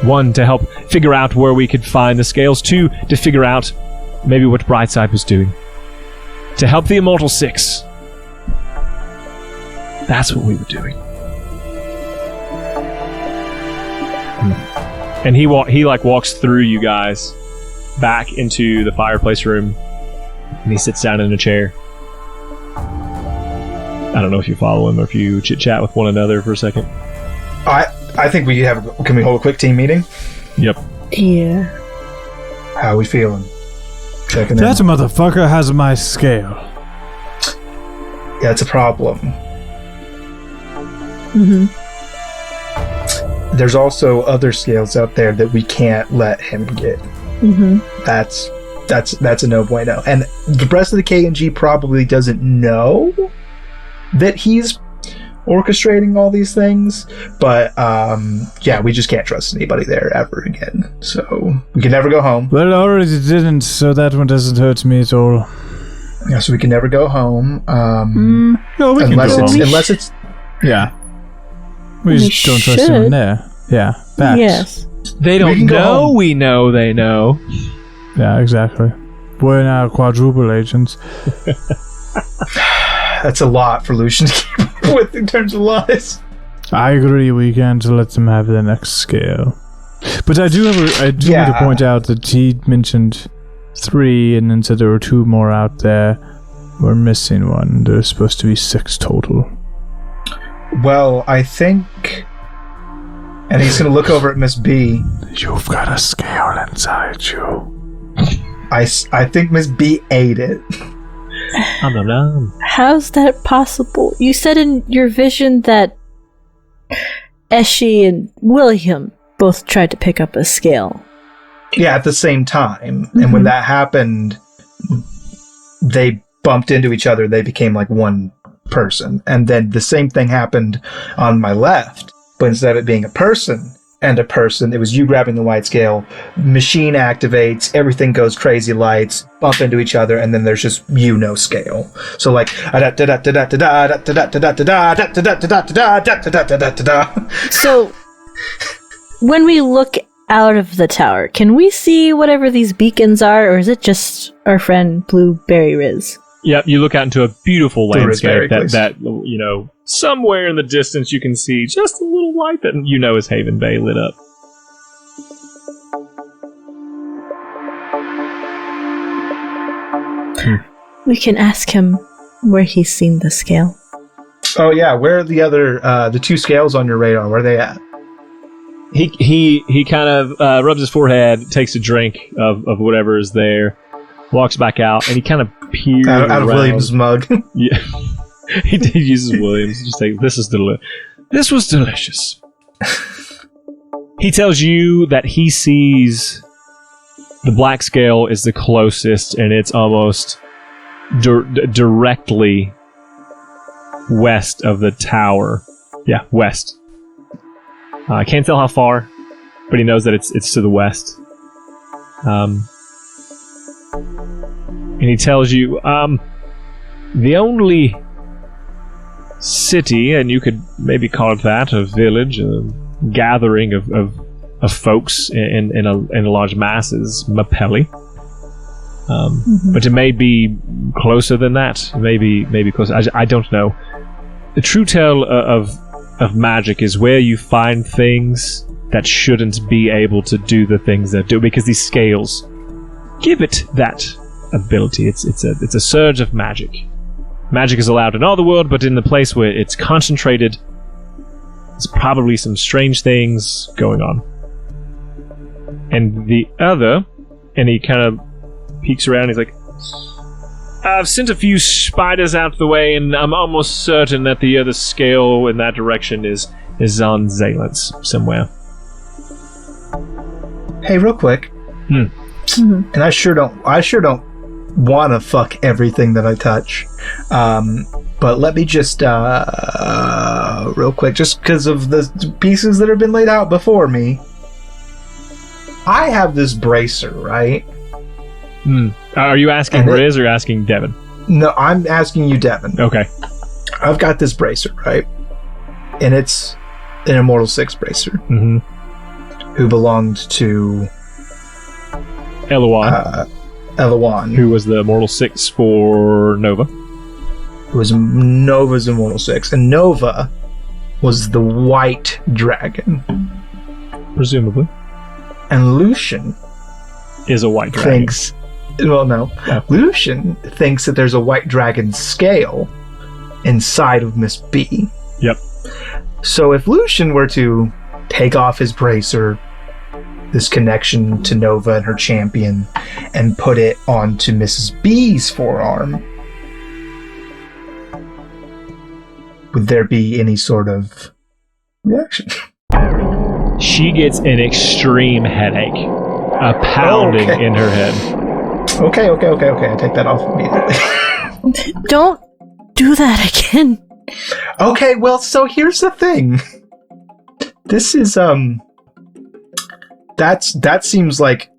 1, to help figure out where we could find the scales. 2, to figure out maybe what Brightside was doing. To help the Immortal 6. That's what we were doing. And he walks through you guys back into the fireplace room, and he sits down in a chair. I don't know if you follow him or if you chit-chat with one another for a second.
I think can we hold a quick team meeting?
Yep.
Yeah.
How are we feeling? Checking
That
in.
motherfucker has my scale.
Yeah, it's a problem.
Mm-hmm.
There's also other scales out there that we can't let him get.
Mm-hmm.
That's a no bueno. And the rest of the K&G probably doesn't know that he's orchestrating all these things, but yeah, we just can't trust anybody there ever again. So we can never go home.
Well, I already didn't, so that one doesn't hurt me at all.
Yeah, so we can never go home.
No, we
unless
can go
it's
home.
unless it's
Yeah. We
We
just don't trust
should.
anyone there. Yeah, facts.
Yes.
They
We
don't
can go
know
home.
we know they know.
Yeah, exactly. We're now quadruple agents.
that's a lot for Lucian to keep up with in terms of lies.
I agree, we can't let them have the next scale. But I do want to point out that he mentioned 3 and then said there were 2 more out there. We're missing one. There's supposed to be 6 total.
Well, I think, and he's going to look over at Miss B.
You've got a scale inside you.
I think Miss B ate it.
How's that possible? You said in your vision that Eshe and William both tried to pick up a scale.
Yeah, at the same time. And when that happened, they bumped into each other. They became like one person. And then the same thing happened on my left. But instead of it being a person and a person, it was you grabbing the white scale. Machine activates, everything goes crazy lights, bump into each other, and then there's just no scale. So like
So, when we look out of the tower, can we see whatever these beacons are, or is it just our friend Blueberry Riz?
Yep, you look out into a beautiful
The raspberry
landscape
place.
that you know, somewhere in the distance you can see just a little light that you know is Haven Bay lit up.
We can ask him where he's seen the scale.
Oh yeah, where are the other the 2 scales on your radar? Where are they at?
He kind of rubs his forehead, takes a drink of whatever is there, walks back out, and he kind of peers
Out of
around.
William's mug.
Yeah, he uses Williams. Just take this was delicious. He tells you that he sees the black scale is the closest, and it's almost directly west of the tower. Yeah, west. I can't tell how far, but he knows that it's to the west. And he tells you, the only city, and you could maybe call it that, a village, a gathering of folks in a large masses, Mapelli. But it may be closer than that. Maybe closer. I don't know. The true tale of magic is where you find things that shouldn't be able to do the things that do, because these scales give it that ability. It's a surge of magic. Magic is allowed in all the world, but in the place where it's concentrated, there's probably some strange things going on. And the other, and he kind of peeks around, he's like, I've sent a few spiders out the way, and I'm almost certain that the other scale in that direction is on Zalence somewhere.
Hey, real quick. And I sure don't want to fuck everything that I touch. But let me just, real quick, just because of the pieces that have been laid out before me, I have this bracer, right?
Are you asking Riz or asking Devin?
No, I'm asking you, Devin.
Okay.
I've got this bracer, right? And it's an Immortal 6 bracer. Who belonged to
Elawan, who was the Immortal 6 for Nova.
It was Nova's Immortal 6. And Nova was the white dragon.
Presumably.
And Lucian
is a white dragon.
Lucian thinks that there's a white dragon scale inside of Miss B.
Yep.
So if Lucian were to take off his bracer, this connection to Nova and her champion, and put it onto Mrs. B's forearm, would there be any sort of reaction?
She gets an extreme headache. A pounding in her head.
Okay. I take that off immediately.
Don't do that again.
Okay, well, so here's the thing. This is, that seems like,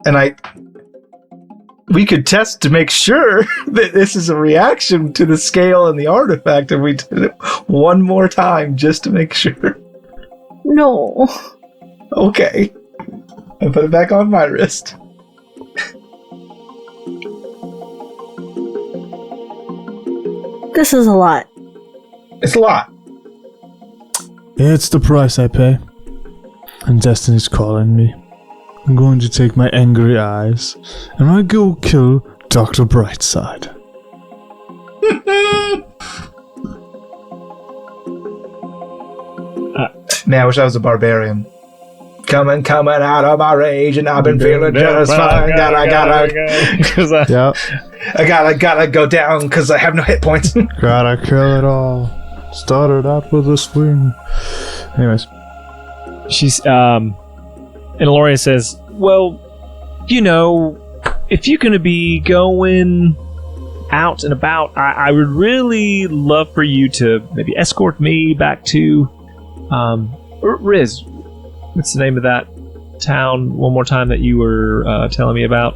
we could test to make sure that this is a reaction to the scale and the artifact, and we did it one more time just to make sure.
No.
Okay. I put it back on my wrist.
This is a lot.
It's a lot.
It's the price I pay. And Destiny's calling me. I'm going to take my angry eyes and I go kill Dr. Brightside.
Man, I wish I was a barbarian. Coming out of my rage, and I've been feeling just fine. I gotta go down because I have no hit points.
Gotta kill it all. Started out with a swing. Anyways,
she's and Aloria says, "Well, you know, if you're gonna be going out and about, I would really love for you to maybe escort me back to Riz. What's the name of that town one more time that you were telling me about?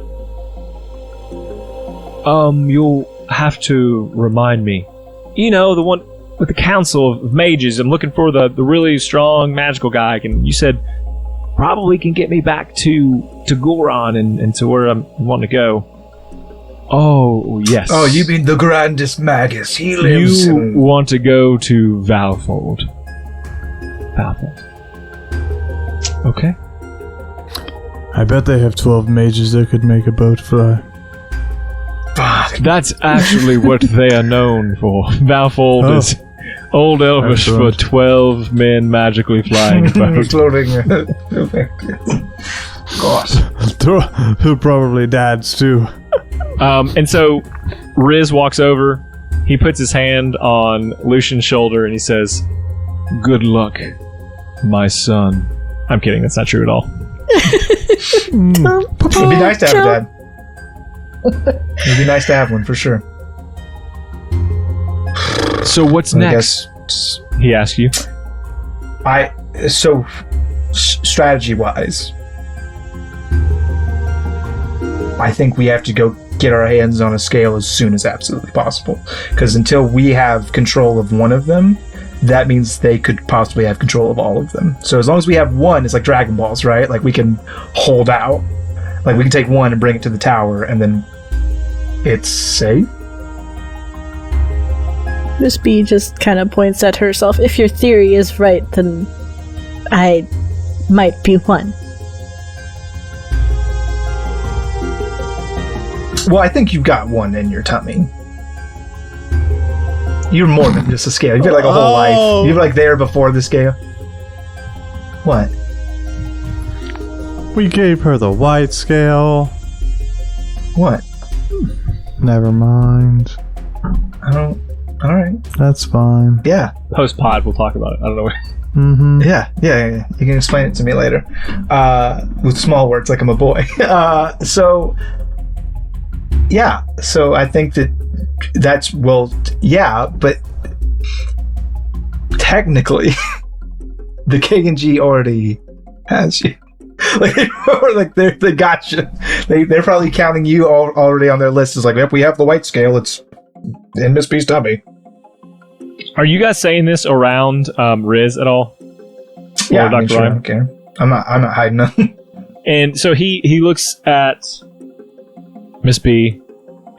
You'll have to remind me. You know, the one with the Council of Mages. I'm looking for the really strong magical guy. You said probably can get me back to Goron and to where I want to go. Oh, yes.
Oh, you mean the grandest magus. He lives
You want to go to Valfold. Okay.
I bet they have 12 mages that could make a boat fly.
That's actually what they are known for. Valfold is Old Elvish for 12 men magically flying a boat.
Floating. Gosh.
They're probably dads too.
And so Riz walks over. He puts his hand on Lucian's shoulder and he says, "Good luck, my son." I'm kidding, that's not true at all.
It'd be nice to have a dad. It'd be nice to have one, for sure.
So what's next? He asks you.
Strategy-wise, I think we have to go get our hands on a scale as soon as absolutely possible. Because until we have control of one of them, that means they could possibly have control of all of them. So as long as we have one, it's like Dragon Balls, right? Like we can hold out. Like we can take one and bring it to the tower, and then it's safe.
Miss B just kind of points at herself. If your theory is right, then I might be one.
Well, I think you've got one in your tummy. You're more than just a scale. You've got like a whole life. You're like there before the scale. What?
We gave her the white scale.
What?
Never mind.
I don't. All right.
That's fine.
Yeah.
Post pod, we'll talk about it. I don't know.
Mm-hmm.
Yeah. You can explain it to me later. With small words, like I'm a boy. So I think that's, well, yeah, but technically, the KNG already has you. Like they got you. They're probably counting you already on their list as like, yep, we have the white scale. It's in Miss B's tummy.
Are you guys saying this around Riz at all?
Yeah,
Dr.
sure, I
Ryan?
don't care. I'm not hiding them.
And so he looks at Miss B,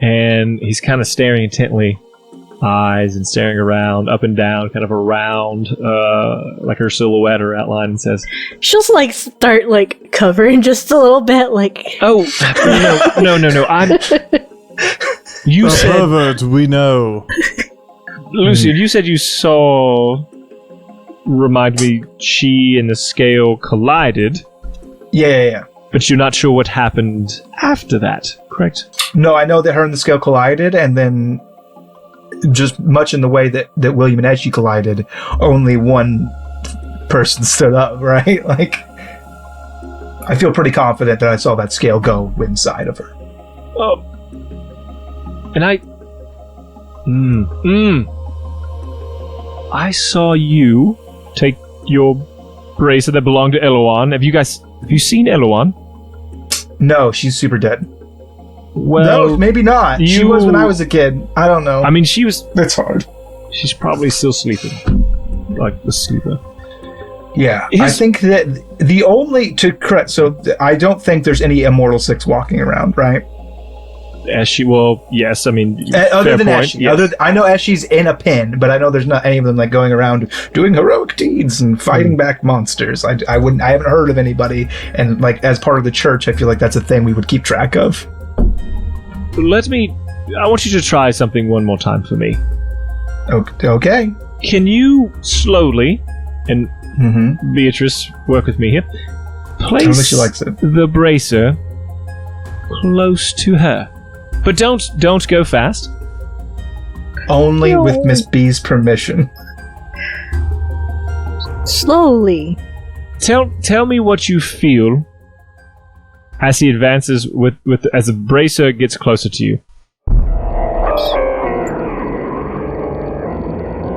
and he's kind of staring intently, eyes and staring around, up and down, kind of around, like her silhouette or outline, and says,
She'll like start like covering just a little bit, like.
"Oh, no! You said,
pervert, we know.
Lucian, you said you saw. Remind me, she and the scale collided."
Yeah.
But you're not sure what happened after that, correct?
No, I know that her and the scale collided, and then just much in the way that William and Edgy collided, only one person stood up, right? Like, I feel pretty confident that I saw that scale go inside of her.
Oh. And I saw you take your bracelet that belonged to Eloan. Have you seen Eloan?
No, she's super dead.
Well,
no, maybe not. She was when I was a kid. I don't know.
I mean, she was.
That's hard.
She's probably still sleeping, like the sleeper.
Yeah, I think that the only so I don't think there's any Immortal 6 walking around, right?
Eshy, well, yes. I mean,
other than
point,
Eshy,
yes.
I know Eshy's in a pin, but I know there's not any of them like going around doing heroic deeds and fighting back monsters. I haven't heard of anybody, and like as part of the church, I feel like that's a thing we would keep track of.
I want you to try something one more time for me.
Okay.
Can you slowly, and Beatrice, work with me here, place
she likes it.
the bracer close to her. But don't go fast.
Only with Miss B's permission.
Slowly.
Tell me what you feel as he advances as the bracer gets closer to you.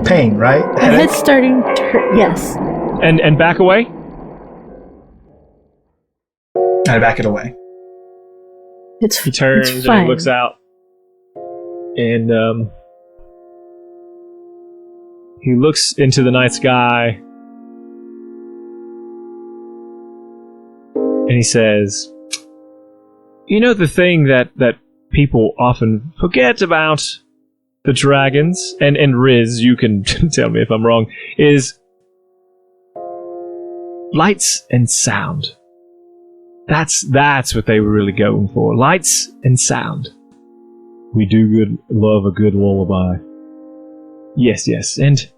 Pain, right?
My head's starting to hurt. Yes.
And back away.
I back it away.
He turns
it's
and
fine.
he looks out, and he looks into the night sky, and he says, "You know the thing that people often forget about the dragons, and Riz, you can tell me if I'm wrong, is lights and sound. That's what they were really going for. Lights and sound. We do love a good lullaby. Yes. And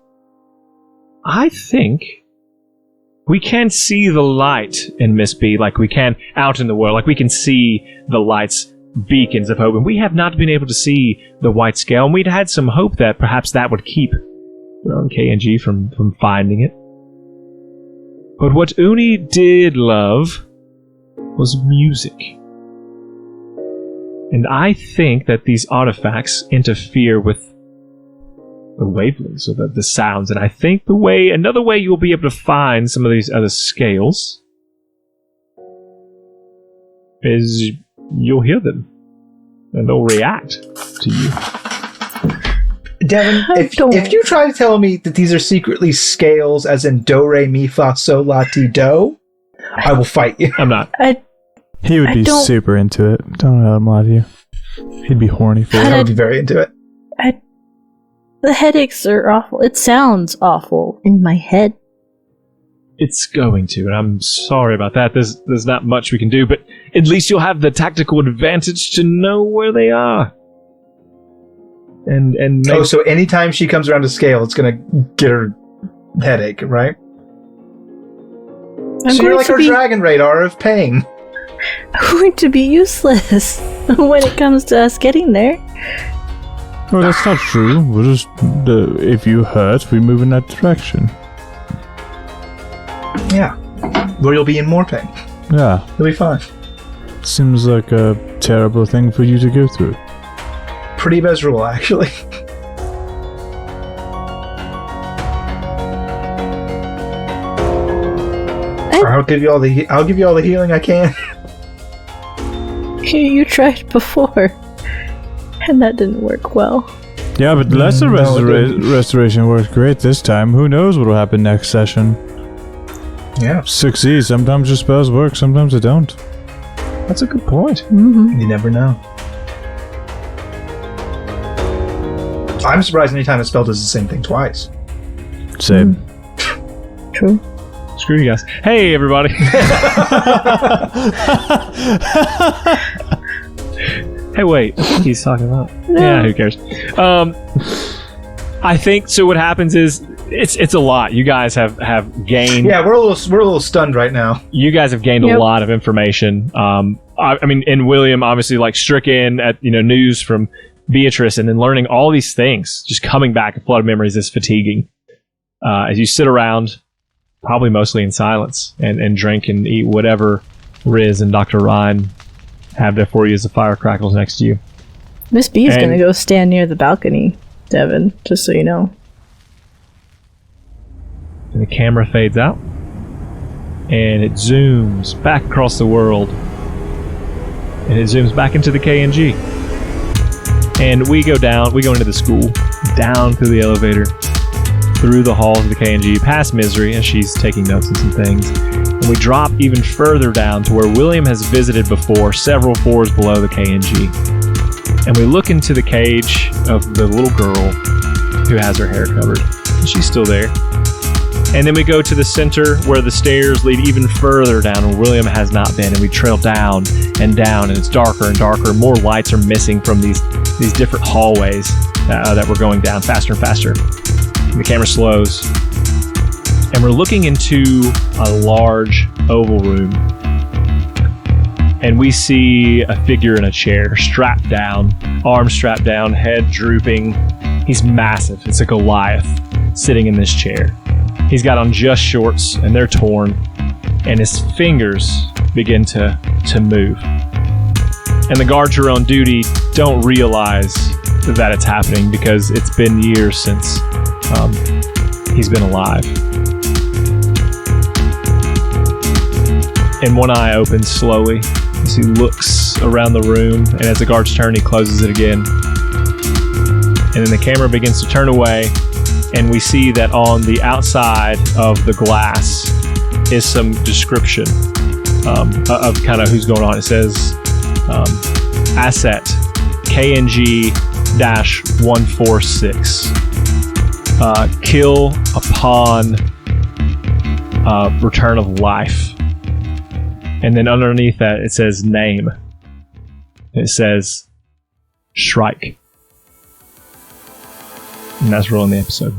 I think we can see the light in Miss B like we can out in the world. Like we can see the lights, beacons of hope. And we have not been able to see the white scale. And we'd had some hope that perhaps that would keep KNG from finding it. But what Uni did love was music. And I think that these artifacts interfere with the wavelengths, or the sounds, and I think another way you'll be able to find some of these other scales is you'll hear them, and they'll react to you.
Devin, if you try to tell me that these are secretly scales as in do, re, mi, fa, sol, la, ti, do, I will fight you.
I'm not.
He would be super into it. Don't let him lie to you. He'd be horny for it.
I would be very into it.
The headaches are awful. It sounds awful in my head.
It's going to, and I'm sorry about that. There's not much we can do, but at least you'll have the tactical advantage to know where they are. And maybe,
so anytime she comes around to scale, it's gonna get her headache, right? So you're like our dragon radar of pain.
I'm going to be useless when it comes to us getting there.
Well, that's not true. We'll just, if you hurt, we move in that direction.
Yeah. Where you'll be in more pain.
Yeah.
You'll be fine.
Seems like a terrible thing for you to go through.
Pretty best rule, actually. I'll give you all the healing I can.
You tried before, and that didn't work well.
Yeah, but lesser restoration worked great this time. Who knows what will happen next session?
Yeah.
Succeed. Sometimes your spells work, sometimes they don't.
that's a good point.
Mm-hmm.
You never know. I'm surprised anytime a spell does the same thing twice.
Same.
True.
Screw you guys. Hey, everybody. Hey, wait. I think he's talking about.
No.
Yeah, who cares? I think so. What happens is it's a lot. You guys have gained.
Yeah, we're a little stunned right now.
You guys have gained a lot of information. I mean, and William obviously like stricken at news from Beatrice, and then learning all these things, just coming back, a flood of memories is fatiguing. As you sit around, probably mostly in silence, and drink and eat whatever Riz and Dr. Ryan have there for you as the fire crackles next to you.
Miss B is going to go stand near the balcony, Devin, just so you know.
And the camera fades out, and it zooms back across the world, and it zooms back into the KNG. And we go into the school, down through the elevator, through the halls of the KNG, past Misery, as she's taking notes on some things. And we drop even further down to where William has visited before, several floors below the KNG. And we look into the cage of the little girl who has her hair covered. And she's still there. And then we go to the center where the stairs lead even further down where William has not been. And we trail down, and it's darker and darker. More lights are missing from these different hallways that we're going down faster and faster. The camera slows, and we're looking into a large oval room, and we see a figure in a chair, strapped down, arms strapped down, head drooping. He's massive. It's a Goliath sitting in this chair. He's got on just shorts, and they're torn, and his fingers begin to move. And the guards who are on duty don't realize that it's happening because it's been years since he's been alive. And one eye opens slowly as he looks around the room, and as the guards turn, he closes it again. And then the camera begins to turn away, and we see that on the outside of the glass is some description of kind of who's going on. It says asset KNG-146. Kill upon return of life. And then underneath that it says name. It says Shrike. And that's rolling the episode.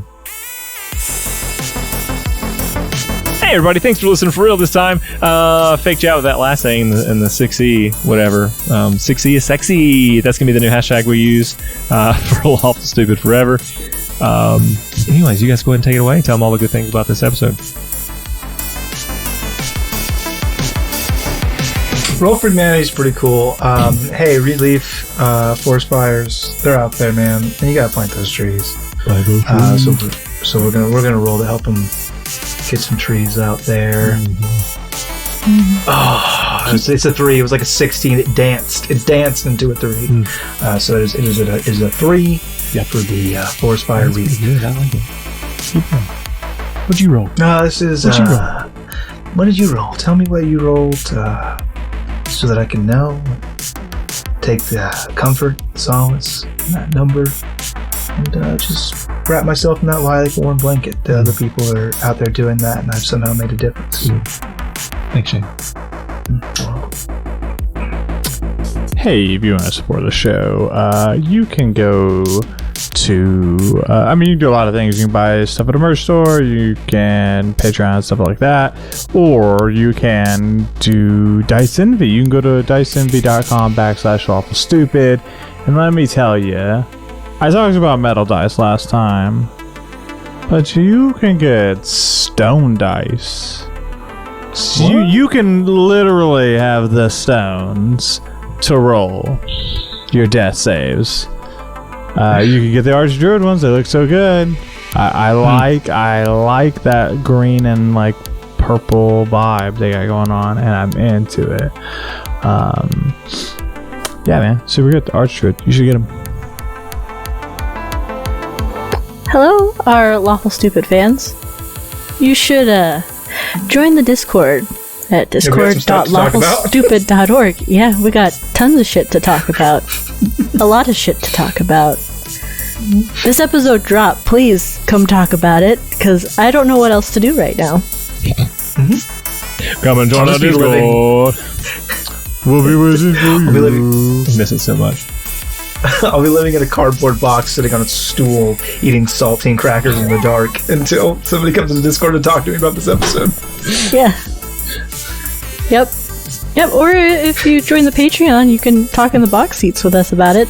Hey everybody, thanks for listening for real this time. Faked you out with that last thing in the 6E, whatever. 6E is sexy. That's going to be the new hashtag we use for Lawful Stupid Forever. Anyways, you guys go ahead and take it away. Tell them all the good things about this episode.
Roll for Humanity is pretty cool. Hey, Relief, Forest Fires, they're out there, man. And you gotta plant those trees. So we're gonna roll to help them get some trees out there. Oh, it's a 3. It was like a 16. It danced into a 3. So it is a 3 for the Forest Fire Relief.
Good, I like it. What'd you roll?
No, this is.
What'd you roll?
What did you roll? Tell me what you rolled, so that I can know. Take the comfort, solace, in that number, and just wrap myself in that lilac warm blanket. The other people are out there doing that, and I've somehow made a difference.
Thanks, Shane.
hey, if you want to support the show, you can go to, you can do a lot of things. You can buy stuff at a merch store, you can Patreon, stuff like that, or you can do Dice Envy. You can go to diceenvy.com/lawfulstupid, and let me tell you, I talked about metal dice last time, but you can get stone dice. So you can literally have the stones to roll your death saves. You can get the Archdruid ones. They look so good. I like that green and like purple vibe they got going on, and I'm into it. Yeah, man, super good. The Archdruid, you should get them.
Hello, our Lawful Stupid fans. You should join the Discord at discord.lawfulstupid.org. Yeah, we got tons of shit to talk about. A lot of shit to talk about. This episode dropped. Please come talk about it, because I don't know what else to do right now.
Come and join our Discord.
We'll be waiting for you.
I miss it so much.
I'll be living in a cardboard box, sitting on a stool, eating saltine crackers in the dark until somebody comes to the Discord to talk to me about this episode.
Yeah. Yep. Or if you join the Patreon, you can talk in the box seats with us about it.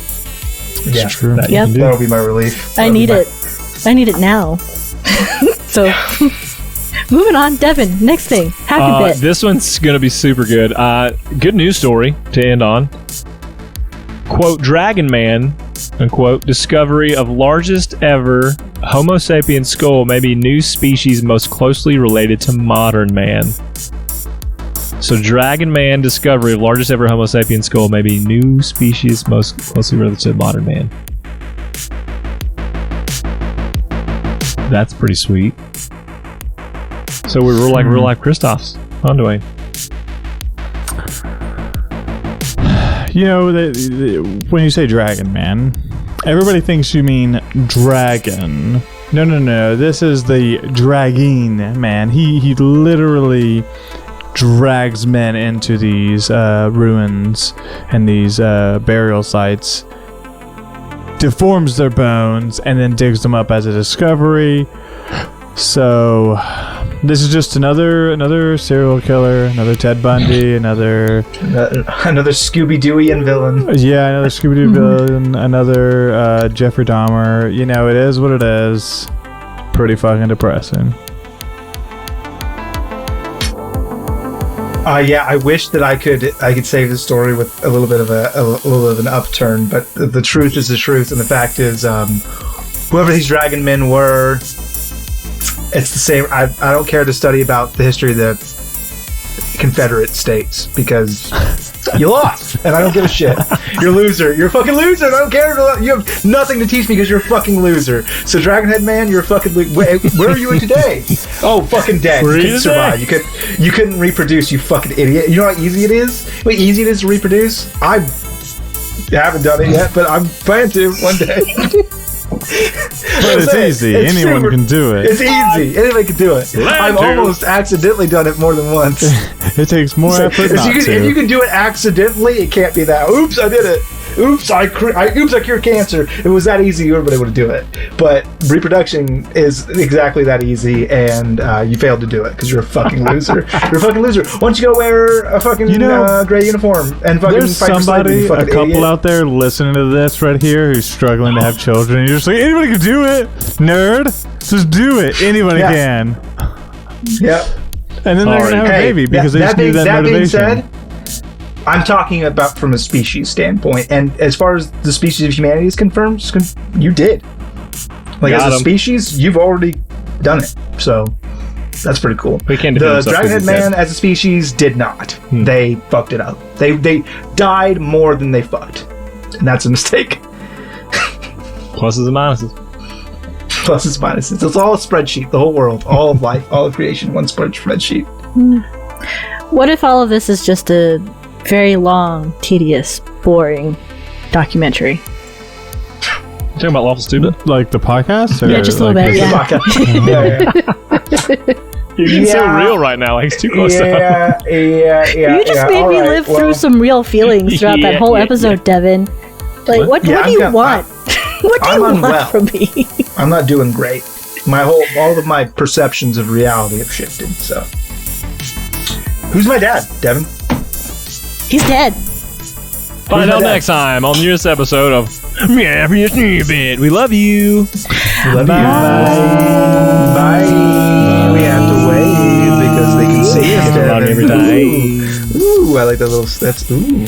Yeah,
it's true.
Yep.
That'll be my relief.
I need it. I need it now. So, moving on. Devin, next thing. Hack a bit.
This one's going to be super good. Good news story to end on. Quote, Dragon Man, unquote, discovery of largest ever Homo sapien skull may be new species most closely related to modern man. So Dragon Man discovery of largest ever Homo sapien skull may be new species most closely related to modern man. That's pretty sweet. So we were like real life Kristoffs, huh, Dwayne?
You know, when you say Dragon Man, everybody thinks you mean dragon. No. This is the Dragging Man. He literally drags men into these ruins and these burial sites, deforms their bones, and then digs them up as a discovery. So this is just another serial killer, another Ted Bundy, another
Scooby-Dooian villain.
Yeah, another Scooby-Doo villain, another Jeffrey Dahmer. You know, it is what it is. Pretty fucking depressing.
Yeah, I wish that I could save the story with a little bit of an upturn, but the truth is the truth, and the fact is, whoever these dragon men were, it's the same. I don't care to study about the history of the Confederate States, because you lost, and I don't give a shit. You're a loser. You're a fucking loser, and I don't care. You have nothing to teach me because you're a fucking loser. So, Dragonhead Man, you're a fucking where are you in today? Oh, fucking dead. You couldn't survive. You couldn't reproduce, you fucking idiot. You know how easy it is? How easy it is to reproduce? I haven't done it yet, but I'm planning to one day.
But it's easy. Anyone can do it.
It's easy. Anybody can do it. I've almost accidentally done it more than once.
It takes more effort not to.
If you can do it accidentally, it can't be that. Oops, I did it. Oops, I cured cancer. If it was that easy, everybody would do it. But reproduction is exactly that easy, and you failed to do it because you're a fucking loser. You're a fucking loser. Why don't you go wear a fucking gray uniform and fucking
there's
fight
somebody,
for
a couple out there listening to this right here who's struggling to have children. And you're just like, anybody can do it, nerd. Just do it. Anybody can.
Yep.
And then they're gonna have a baby because they just need that motivation.
Being said, I'm talking about from a species standpoint, and as far as the species of humanity is concerned, you did. Like, as a species, you've already done it. So that's pretty cool.
We can't
the Dragonhead Man as a species did not. They fucked it up. They died more than they fucked, and that's a mistake.
Pluses and minuses.
Pluses and minuses. It's all a spreadsheet. The whole world, all of life, all of creation, one spreadsheet.
What if all of this is just a very long, tedious, boring documentary?
You talking about Lawful Stupid?
Like the podcast? Or
yeah, just a little bit, yeah.
You're getting so real right now. Like, it's too close to home.
You just made me live through some real feelings throughout that whole episode, Devin. Like, what do you want? What do you want from me?
I'm not doing great. All of my perceptions of reality have shifted. So, who's my dad, Devin?
He's dead.
Find out next time on this episode of Yeah, for your bit. We love you.
We love you. Bye. Bye. We have to wave because they can see us.
Every time.
Ooh, I like that little. That's ooh.